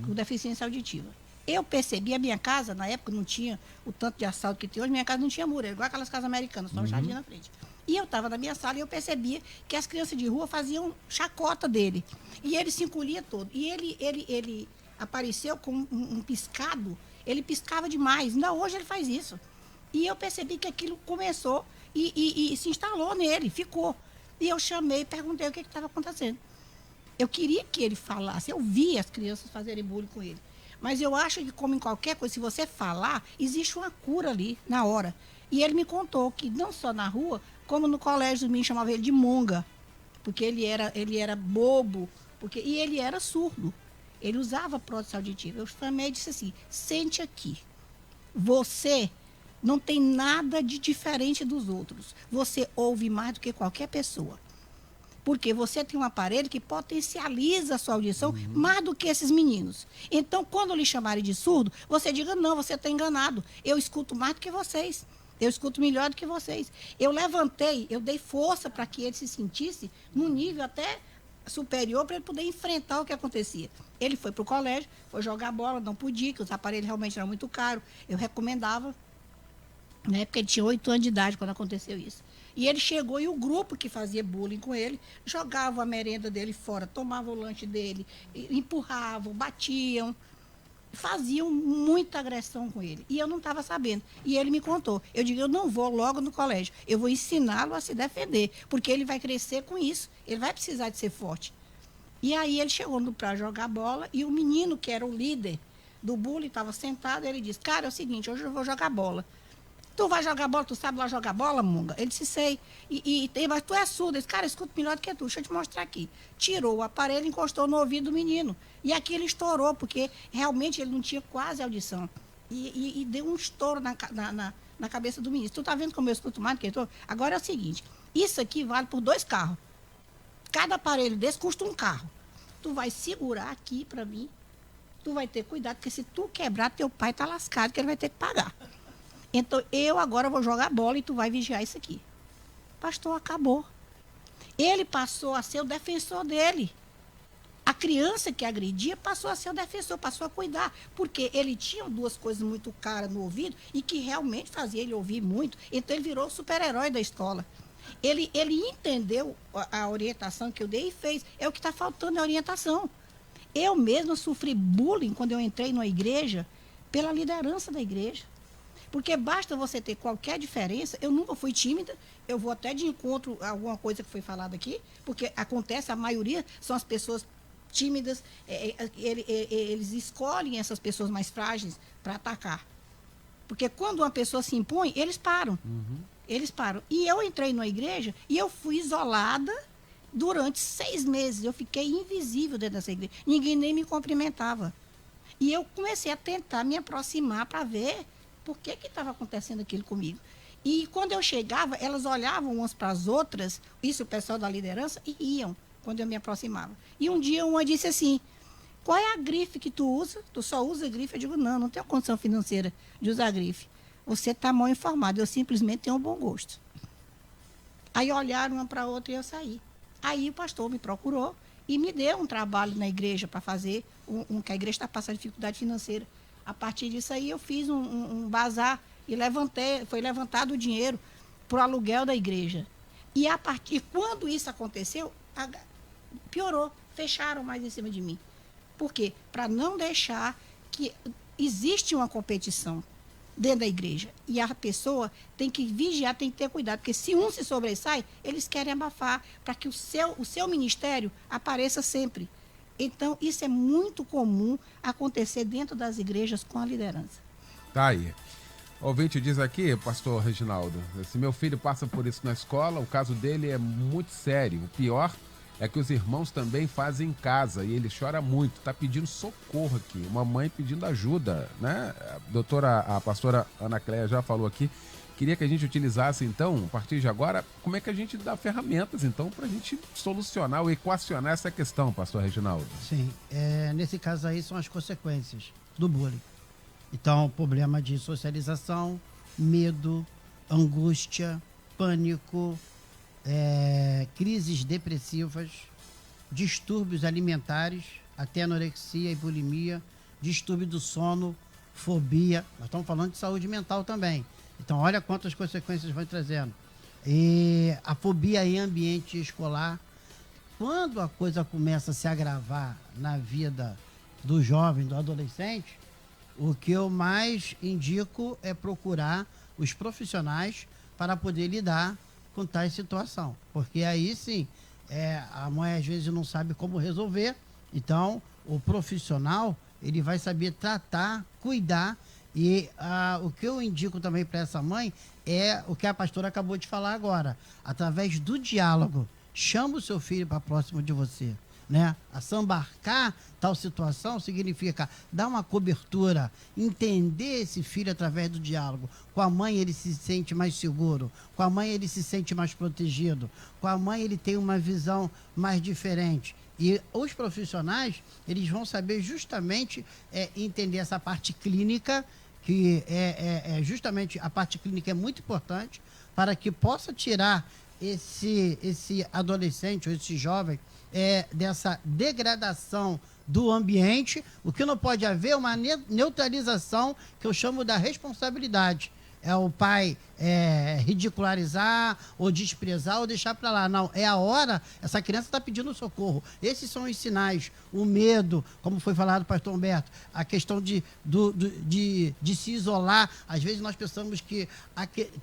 com deficiência auditiva. Eu percebi, a minha casa, na época, não tinha o tanto de assalto que tem hoje, minha casa não tinha muro, era igual aquelas casas americanas, só um jardim na frente. E eu estava na minha sala e eu percebia que as crianças de rua faziam chacota dele. E ele se encolhia todo. E ele apareceu com um piscado, ele piscava demais. Ainda hoje ele faz isso. E eu percebi que aquilo começou e se instalou nele, ficou. E eu chamei e perguntei o que estava acontecendo. Eu queria que ele falasse, eu vi as crianças fazerem bullying com ele. Mas eu acho que, como em qualquer coisa, se você falar, existe uma cura ali, na hora. E ele me contou que não só na rua, como no colégio, me chamava ele de monga, porque ele era bobo, e ele era surdo. Ele usava prótese auditiva. Eu chamei e disse assim, sente aqui. Você não tem nada de diferente dos outros. Você ouve mais do que qualquer pessoa. Porque você tem um aparelho que potencializa a sua audição mais do que esses meninos. Então, quando lhe chamarem de surdo, você diga, não, você está enganado. Eu escuto mais do que vocês. Eu escuto melhor do que vocês. Eu levantei, eu dei força para que ele se sentisse num nível até superior para ele poder enfrentar o que acontecia. Ele foi para o colégio, foi jogar bola, não podia, porque os aparelhos realmente eram muito caros. Eu recomendava, né, porque ele tinha 8 anos de idade quando aconteceu isso. E ele chegou e o grupo que fazia bullying com ele jogava a merenda dele fora, tomava o lanche dele, empurravam, batiam, faziam muita agressão com ele. E eu não estava sabendo. E ele me contou. Eu digo, eu não vou logo no colégio. Eu vou ensiná-lo a se defender, porque ele vai crescer com isso. Ele vai precisar de ser forte. E aí ele chegou para jogar bola e o menino, que era o líder do bullying, estava sentado, ele disse, cara, é o seguinte, hoje eu vou jogar bola. Tu vai jogar bola, tu sabe lá jogar bola, Munga? Ele disse, sei. Mas tu é surdo. Ele disse, cara, eu escuto melhor do que tu, deixa eu te mostrar aqui. Tirou o aparelho e encostou no ouvido do menino. E aqui ele estourou, porque realmente ele não tinha quase audição. E deu um estouro na cabeça do menino. Tu tá vendo como eu escuto mais do que tu? Agora é o seguinte, isso aqui vale por 2 carros. Cada aparelho desse custa um carro. Tu vai segurar aqui para mim, tu vai ter cuidado, porque se tu quebrar, teu pai tá lascado, que ele vai ter que pagar. Então, eu agora vou jogar bola e tu vai vigiar isso aqui. Pastor, acabou. Ele passou a ser o defensor dele. A criança que agredia passou a ser o defensor, passou a cuidar. Porque ele tinha 2 coisas muito caras no ouvido e que realmente fazia ele ouvir muito. Então, ele virou o super-herói da escola. Ele entendeu a orientação que eu dei e fez. É o que está faltando, é orientação. Eu mesma sofri bullying quando eu entrei numa igreja pela liderança da igreja. Porque basta você ter qualquer diferença. Eu nunca fui tímida, eu vou até de encontro a alguma coisa que foi falada aqui, porque acontece, a maioria são as pessoas tímidas, eles escolhem essas pessoas mais frágeis para atacar. Porque quando uma pessoa se impõe, eles param. Eles param. E eu entrei numa igreja e eu fui isolada durante 6 meses. Eu fiquei invisível dentro dessa igreja. Ninguém nem me cumprimentava. E eu comecei a tentar me aproximar para ver por que estava acontecendo aquilo comigo. E quando eu chegava, elas olhavam umas para as outras, isso o pessoal da liderança, e riam quando eu me aproximava. E um dia uma disse assim, qual é a grife que tu usa? Tu só usa grife? Eu digo, não tenho condição financeira de usar grife. Você está mal informado, eu simplesmente tenho um bom gosto. Aí olharam uma para a outra e eu saí. Aí o pastor me procurou e me deu um trabalho na igreja para fazer, que a igreja está passando dificuldade financeira. A partir disso aí eu fiz um bazar e foi levantado o dinheiro para o aluguel da igreja. E quando isso aconteceu, piorou, fecharam mais em cima de mim. Por quê? Para não deixar que existe uma competição dentro da igreja. E a pessoa tem que vigiar, tem que ter cuidado, porque se um se sobressai, eles querem abafar para que o seu ministério apareça sempre. Então, isso é muito comum acontecer dentro das igrejas com a liderança. Tá aí. O ouvinte diz aqui, pastor Reginaldo, se meu filho passa por isso na escola, o caso dele é muito sério. O pior é que os irmãos também fazem em casa e ele chora muito, tá pedindo socorro aqui, uma mãe pedindo ajuda, né? A pastora Ana Cléia já falou aqui, queria que a gente utilizasse então, a partir de agora, como é que a gente dá ferramentas então para a gente solucionar ou equacionar essa questão, pastor Reginaldo? Sim, nesse caso aí são as consequências do bullying. Então, problema de socialização, medo, angústia, pânico, crises depressivas, distúrbios alimentares, até anorexia e bulimia, distúrbio do sono, fobia. Nós estamos falando de saúde mental também. Então, olha quantas consequências vai trazendo. E a fobia em ambiente escolar. Quando a coisa começa a se agravar na vida do jovem, do adolescente, o que eu mais indico é procurar os profissionais para poder lidar com tal situação. Porque aí sim, a mãe às vezes não sabe como resolver, então o profissional ele vai saber tratar, cuidar. E o que eu indico também para essa mãe é o que a pastora acabou de falar agora. Através do diálogo, chama o seu filho para próximo de você. Né? Assambarcar tal situação significa dar uma cobertura, entender esse filho através do diálogo. Com a mãe ele se sente mais seguro, com a mãe ele se sente mais protegido, com a mãe ele tem uma visão mais diferente. E os profissionais, eles vão saber justamente entender essa parte clínica, que justamente a parte clínica é muito importante para que possa tirar esse adolescente ou esse jovem dessa degradação do ambiente. O que não pode haver é uma neutralização, que eu chamo da responsabilidade. É o pai ridicularizar ou desprezar ou deixar para lá. Não, é a hora, essa criança está pedindo socorro. Esses são os sinais. O medo, como foi falado, pastor Humberto, a questão de se isolar. Às vezes nós pensamos que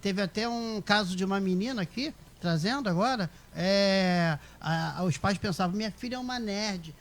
teve até um caso de uma menina aqui, trazendo agora, os pais pensavam, minha filha é uma nerd,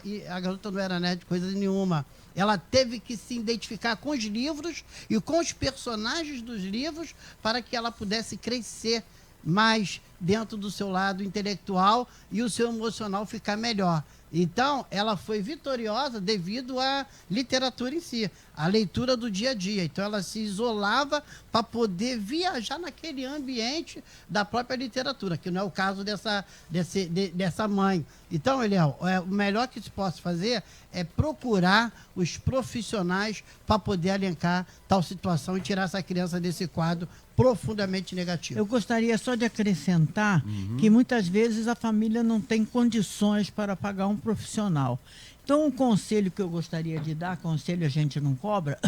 e a garota não era nerd coisa nenhuma. Ela teve que se identificar com os livros e com os personagens dos livros para que ela pudesse crescer mais dentro do seu lado intelectual e o seu emocional ficar melhor. Então, ela foi vitoriosa devido à literatura em si, à leitura do dia a dia. Então, ela se isolava para poder viajar naquele ambiente da própria literatura, que não é o caso dessa mãe. Então, Eliel, o melhor que se possa fazer é procurar os profissionais para poder alencar tal situação e tirar essa criança desse quadro profundamente negativo. Eu gostaria só de acrescentar que muitas vezes a família não tem condições para pagar um profissional. Então, um conselho que eu gostaria de dar, conselho a gente não cobra,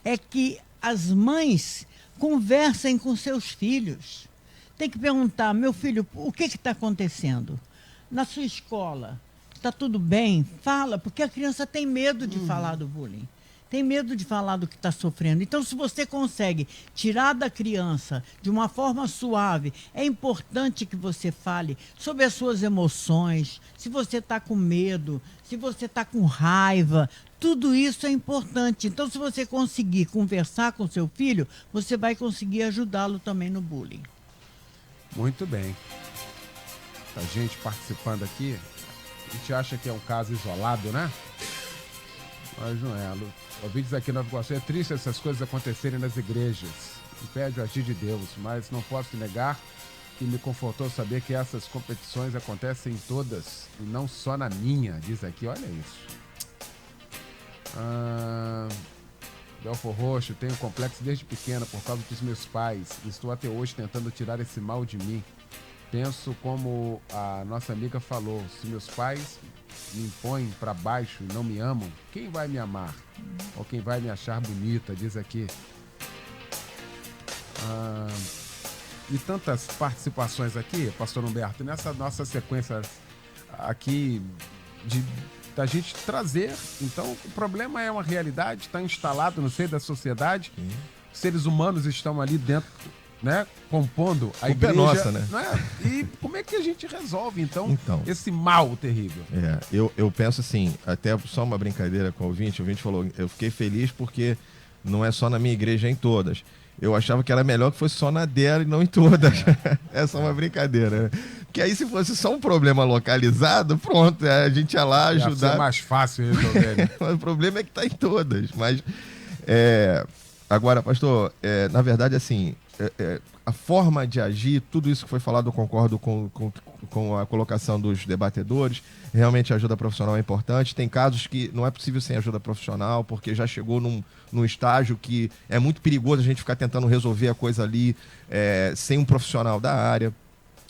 é que as mães conversem com seus filhos. Tem que perguntar, meu filho, o que está acontecendo? Na sua escola, está tudo bem? Fala, porque a criança tem medo de falar do bullying. Tem medo de falar do que está sofrendo. Então, se você consegue tirar da criança de uma forma suave, é importante que você fale sobre as suas emoções, se você está com medo, se você está com raiva, tudo isso é importante. Então, se você conseguir conversar com seu filho, você vai conseguir ajudá-lo também no bullying. Muito bem. A gente participando aqui, a gente acha que é um caso isolado, né? Mas não é. Ouvintes aqui no Nova Iguaçu, é triste essas coisas acontecerem nas igrejas. Impede o agir de Deus, mas não posso negar que me confortou saber que essas competições acontecem em todas e não só na minha, diz aqui, olha isso. Belfor Roxo, tenho complexo desde pequena por causa dos meus pais. Estou até hoje tentando tirar esse mal de mim. Penso como a nossa amiga falou, se meus pais me impõem para baixo e não me amam, quem vai me amar? Ou quem vai me achar bonita, diz aqui. E tantas participações aqui, pastor Humberto, nessa nossa sequência aqui da gente trazer. Então, o problema é uma realidade, está instalado no seio da sociedade. Os seres humanos estão ali dentro, né, compondo a igreja. É nossa, né? Não é? E como é que a gente resolve, então, esse mal terrível? Eu penso assim, até só uma brincadeira com o ouvinte falou, eu fiquei feliz porque não é só na minha igreja, é em todas. Eu achava que era melhor que fosse só na dela e não em todas. É só uma brincadeira, né? Porque aí se fosse só um problema localizado, pronto, a gente ia lá ajudar. Ia ser mais fácil resolver, né? O problema é que está em todas. Mas, agora, pastor, na verdade, assim, a forma de agir, tudo isso que foi falado, eu concordo com a colocação dos debatedores. Realmente a ajuda profissional é importante. Tem casos que não é possível sem ajuda profissional, porque já chegou num estágio que é muito perigoso a gente ficar tentando resolver a coisa ali sem um profissional da área.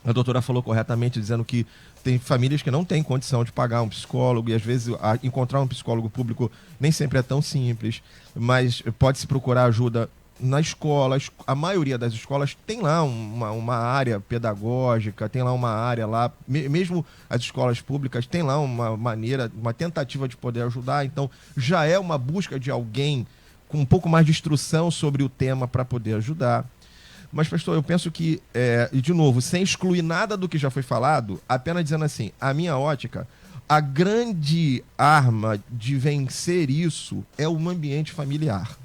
A doutora falou corretamente, dizendo que tem famílias que não têm condição de pagar um psicólogo e às vezes encontrar um psicólogo público nem sempre é tão simples, mas pode-se procurar ajuda na escola. A maioria das escolas tem lá uma área pedagógica, tem lá uma área lá, mesmo as escolas públicas tem lá uma maneira, uma tentativa de poder ajudar. Então já é uma busca de alguém com um pouco mais de instrução sobre o tema para poder ajudar. Mas, pastor, eu penso que, e de novo, sem excluir nada do que já foi falado, apenas dizendo assim, a minha ótica, a grande arma de vencer isso é o ambiente familiar.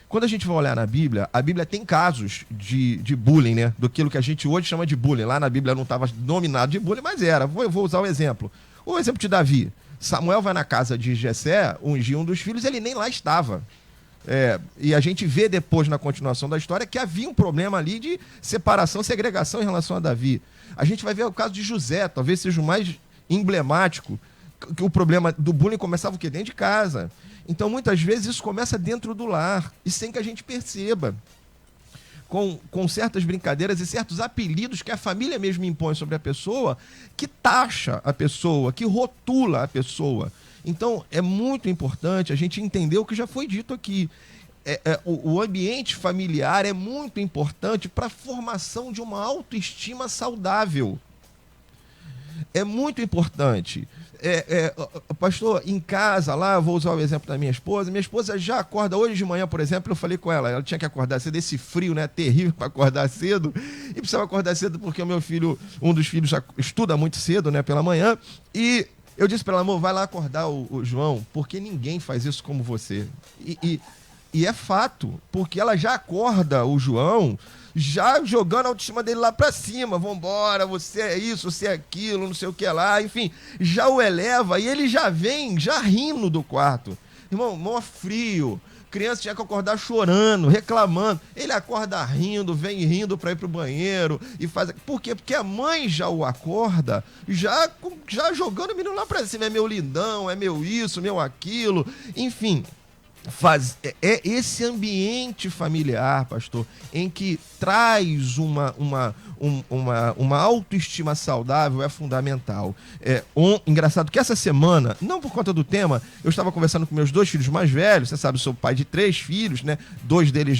Quando a gente vai olhar na Bíblia, a Bíblia tem casos de bullying, né? Daquilo que a gente hoje chama de bullying. Lá na Bíblia não estava nominado de bullying, mas era. Vou usar o exemplo. O exemplo de Davi. Samuel vai na casa de Jessé, ungir um dos filhos, ele nem lá estava. E a gente vê depois, na continuação da história, que havia um problema ali de separação, segregação em relação a Davi. A gente vai ver o caso de José, talvez seja o mais emblemático, que o problema do bullying começava o quê? Dentro de casa. Então, muitas vezes, isso começa dentro do lar, e sem que a gente perceba. Com certas brincadeiras e certos apelidos que a família mesmo impõe sobre a pessoa, que taxa a pessoa, que rotula a pessoa. Então, é muito importante a gente entender o que já foi dito aqui. O ambiente familiar é muito importante para a formação de uma autoestima saudável. É muito importante. pastor, em casa lá, vou usar o exemplo da minha esposa já acorda hoje de manhã, por exemplo, eu falei com ela tinha que acordar cedo, esse frio, né, terrível para acordar cedo, e precisava acordar cedo porque o meu filho, um dos filhos já estuda muito cedo, né, pela manhã, e eu disse para ela, amor, vai lá acordar o João, porque ninguém faz isso como você. E é fato, porque ela já acorda o João, já jogando a autoestima dele lá pra cima. Vambora, você é isso, você é aquilo, não sei o que lá. Enfim, já o eleva e ele já vem, já rindo do quarto. Irmão, mó frio. Criança tinha que acordar chorando, reclamando. Ele acorda rindo, vem rindo pra ir pro banheiro e faz... Por quê? Porque a mãe já o acorda, já jogando o menino lá pra cima. É meu lindão, é meu isso, meu aquilo. Enfim... É esse ambiente familiar, pastor, em que traz uma autoestima saudável é fundamental. Engraçado que essa semana, não por conta do tema, eu estava conversando com meus 2 filhos mais velhos. Você sabe, eu sou pai de 3 filhos, né? 2 deles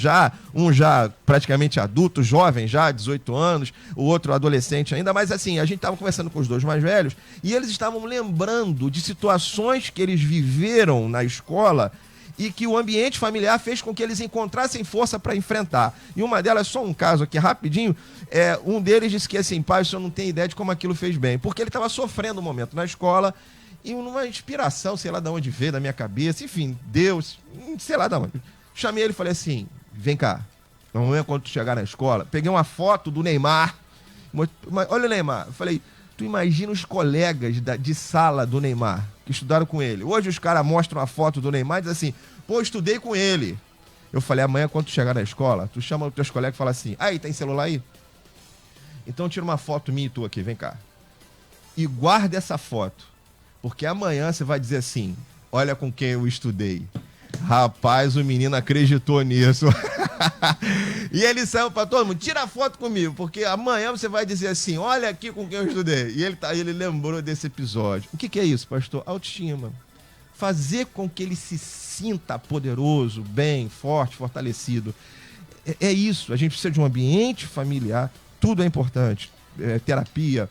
um já praticamente adulto, jovem já, 18 anos, o outro adolescente ainda, mas assim, a gente estava conversando com os 2 mais velhos e eles estavam lembrando de situações que eles viveram na escola e que o ambiente familiar fez com que eles encontrassem força para enfrentar. E uma delas, só um caso aqui rapidinho, um deles disse que assim, pai, o senhor não tem ideia de como aquilo fez bem, porque ele estava sofrendo um momento na escola e numa inspiração, sei lá de onde veio, da minha cabeça, enfim, Deus, sei lá de onde. Chamei ele e falei assim, vem cá, amanhã quando tu chegar na escola, peguei uma foto do Neymar, olha o Neymar, eu falei, tu imagina os colegas de sala do Neymar, que estudaram com ele. Hoje os caras mostram a foto do Neymar e dizem assim, pô, estudei com ele. Eu falei, amanhã quando tu chegar na escola, tu chama os teus colegas e fala assim, aí, tem celular aí? Então tira uma foto minha e tu aqui, vem cá. E guarda essa foto, porque amanhã você vai dizer assim, olha com quem eu estudei. Rapaz, o menino acreditou nisso. E ele saiu para todo mundo, tira a foto comigo, porque amanhã você vai dizer assim, olha aqui com quem eu estudei. E ele lembrou desse episódio. O que é isso, pastor? Autoestima. Fazer com que ele se sinta poderoso, bem, forte, fortalecido. É isso, a gente precisa de um ambiente familiar, tudo é importante. Terapia,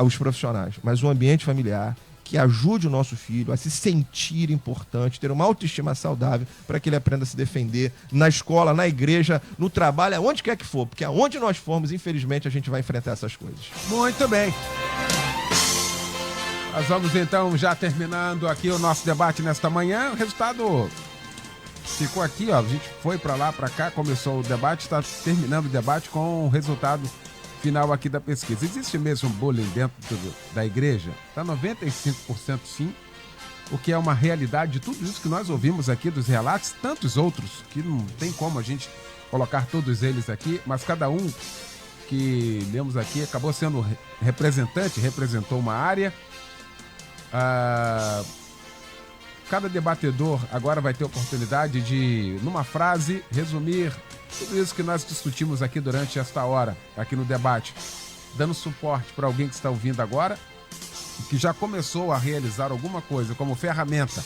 os profissionais, mas um ambiente familiar que ajude o nosso filho a se sentir importante, ter uma autoestima saudável para que ele aprenda a se defender na escola, na igreja, no trabalho, aonde quer que for, porque aonde nós formos, infelizmente, a gente vai enfrentar essas coisas. Muito bem. Nós vamos então já terminando aqui o nosso debate nesta manhã. O resultado ficou aqui, ó. A gente foi para lá, para cá, começou o debate, está terminando o debate com o resultado final aqui da pesquisa. Existe mesmo bullying dentro da igreja? Está 95% sim, o que é uma realidade de tudo isso que nós ouvimos aqui dos relatos, tantos outros, que não tem como a gente colocar todos eles aqui, mas cada um que lemos aqui acabou sendo representou uma área. Cada debatedor agora vai ter oportunidade de, numa frase, resumir tudo isso que nós discutimos aqui durante esta hora, aqui no debate, dando suporte para alguém que está ouvindo agora, que já começou a realizar alguma coisa como ferramenta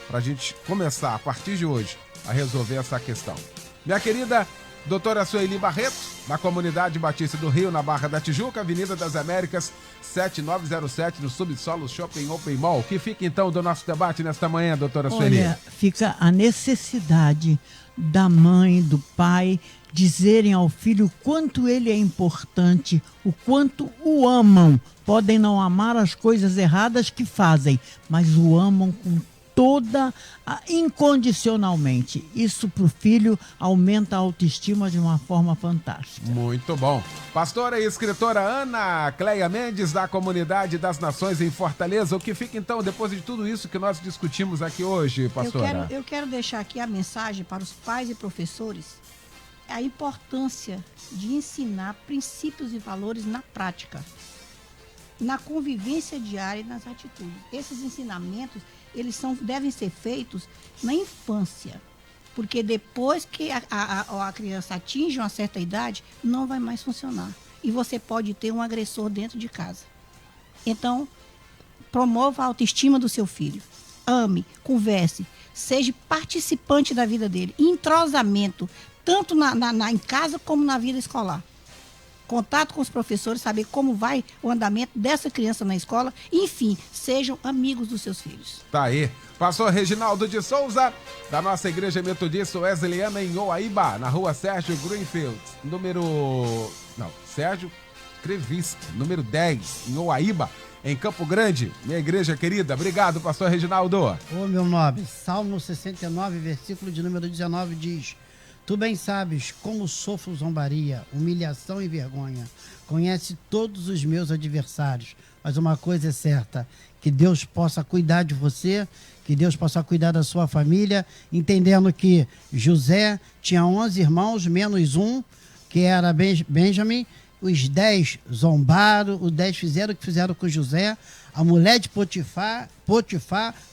para a gente começar, a partir de hoje, a resolver essa questão. Minha querida doutora Sueli Barreto, da Comunidade Batista do Rio, na Barra da Tijuca, Avenida das Américas, 7907, no Subsolo Shopping Open Mall. O que fica então do nosso debate nesta manhã, doutora Sueli? Olha, fica a necessidade da mãe, do pai, dizerem ao filho o quanto ele é importante, o quanto o amam. Podem não amar as coisas erradas que fazem, mas o amam com incondicionalmente. Isso para o filho aumenta a autoestima de uma forma fantástica. Muito bom. Pastora e escritora Ana Cleia Mendes, da Comunidade das Nações em Fortaleza. O que fica então, depois de tudo isso que nós discutimos aqui hoje, pastora? Eu quero deixar aqui a mensagem para os pais e professores, a importância de ensinar princípios e valores na prática, na convivência diária e nas atitudes. Esses ensinamentos, eles devem ser feitos na infância, porque depois que a criança atinge uma certa idade, não vai mais funcionar. E você pode ter um agressor dentro de casa. Então, promova a autoestima do seu filho. Ame, converse, seja participante da vida dele. Entrosamento, tanto em casa como na vida escolar. contato com os professores, saber como vai o andamento dessa criança na escola. Enfim, sejam amigos dos seus filhos. Tá aí. Pastor Reginaldo de Souza, da nossa Igreja Metodista Wesleyana em Oaíba, na rua Sérgio Greenfield, Sérgio Kreviski, número 10, em Oaíba, em Campo Grande, minha igreja querida. Obrigado, pastor Reginaldo. Ô, meu nobre, Salmo 69, versículo de número 19 diz: Tu bem sabes como sofro zombaria, humilhação e vergonha. Conhece todos os meus adversários. Mas uma coisa é certa, que Deus possa cuidar de você, que Deus possa cuidar da sua família, entendendo que José tinha 11 irmãos, menos um, que era Benjamim. Os 10 zombaram, os 10 fizeram o que fizeram com José. A mulher de Potifar,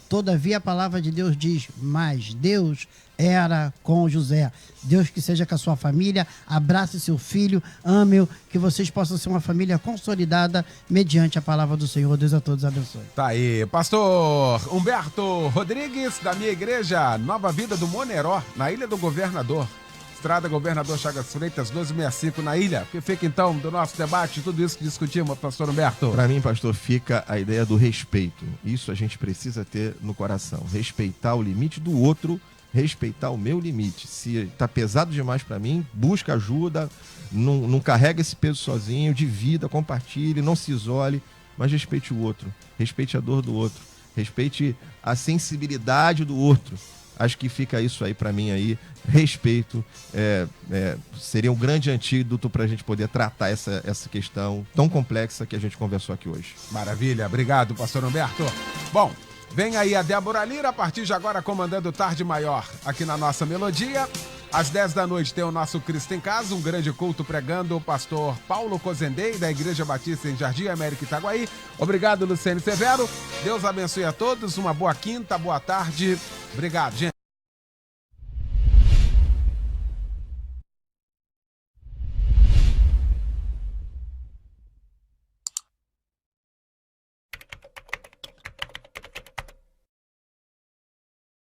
todavia a palavra de Deus diz, mas Deus era com José. Deus que seja com a sua família, abrace seu filho, ame-o, que vocês possam ser uma família consolidada mediante a palavra do Senhor. Deus a todos abençoe. Tá aí, pastor Humberto Rodrigues, da minha igreja Nova Vida do Moneró, na Ilha do Governador. Estrada Governador Chagas Freitas, 1265 na ilha. Que fica então do nosso debate, tudo isso que discutimos, pastor Humberto? Para mim, pastor, fica a ideia do respeito. Isso a gente precisa ter no coração. Respeitar o limite do outro, respeitar o meu limite. Se tá pesado demais para mim, busca ajuda, não carrega esse peso sozinho, divida, compartilhe, não se isole, mas respeite o outro, respeite a dor do outro, respeite a sensibilidade do outro. Acho que fica isso aí para mim aí, respeito, seria um grande antídoto para a gente poder tratar essa questão tão complexa que a gente conversou aqui hoje. Maravilha, obrigado, pastor Humberto. Bom, vem aí a Débora Lira, a partir de agora comandando Tarde Maior aqui na nossa Melodia. Às 10 da noite tem o nosso Cristo em Casa, um grande culto pregando o pastor Paulo Cozendei, da Igreja Batista em Jardim América Itaguaí. Obrigado, Luciane Severo. Deus abençoe a todos, uma boa quinta, boa tarde. Obrigado, gente.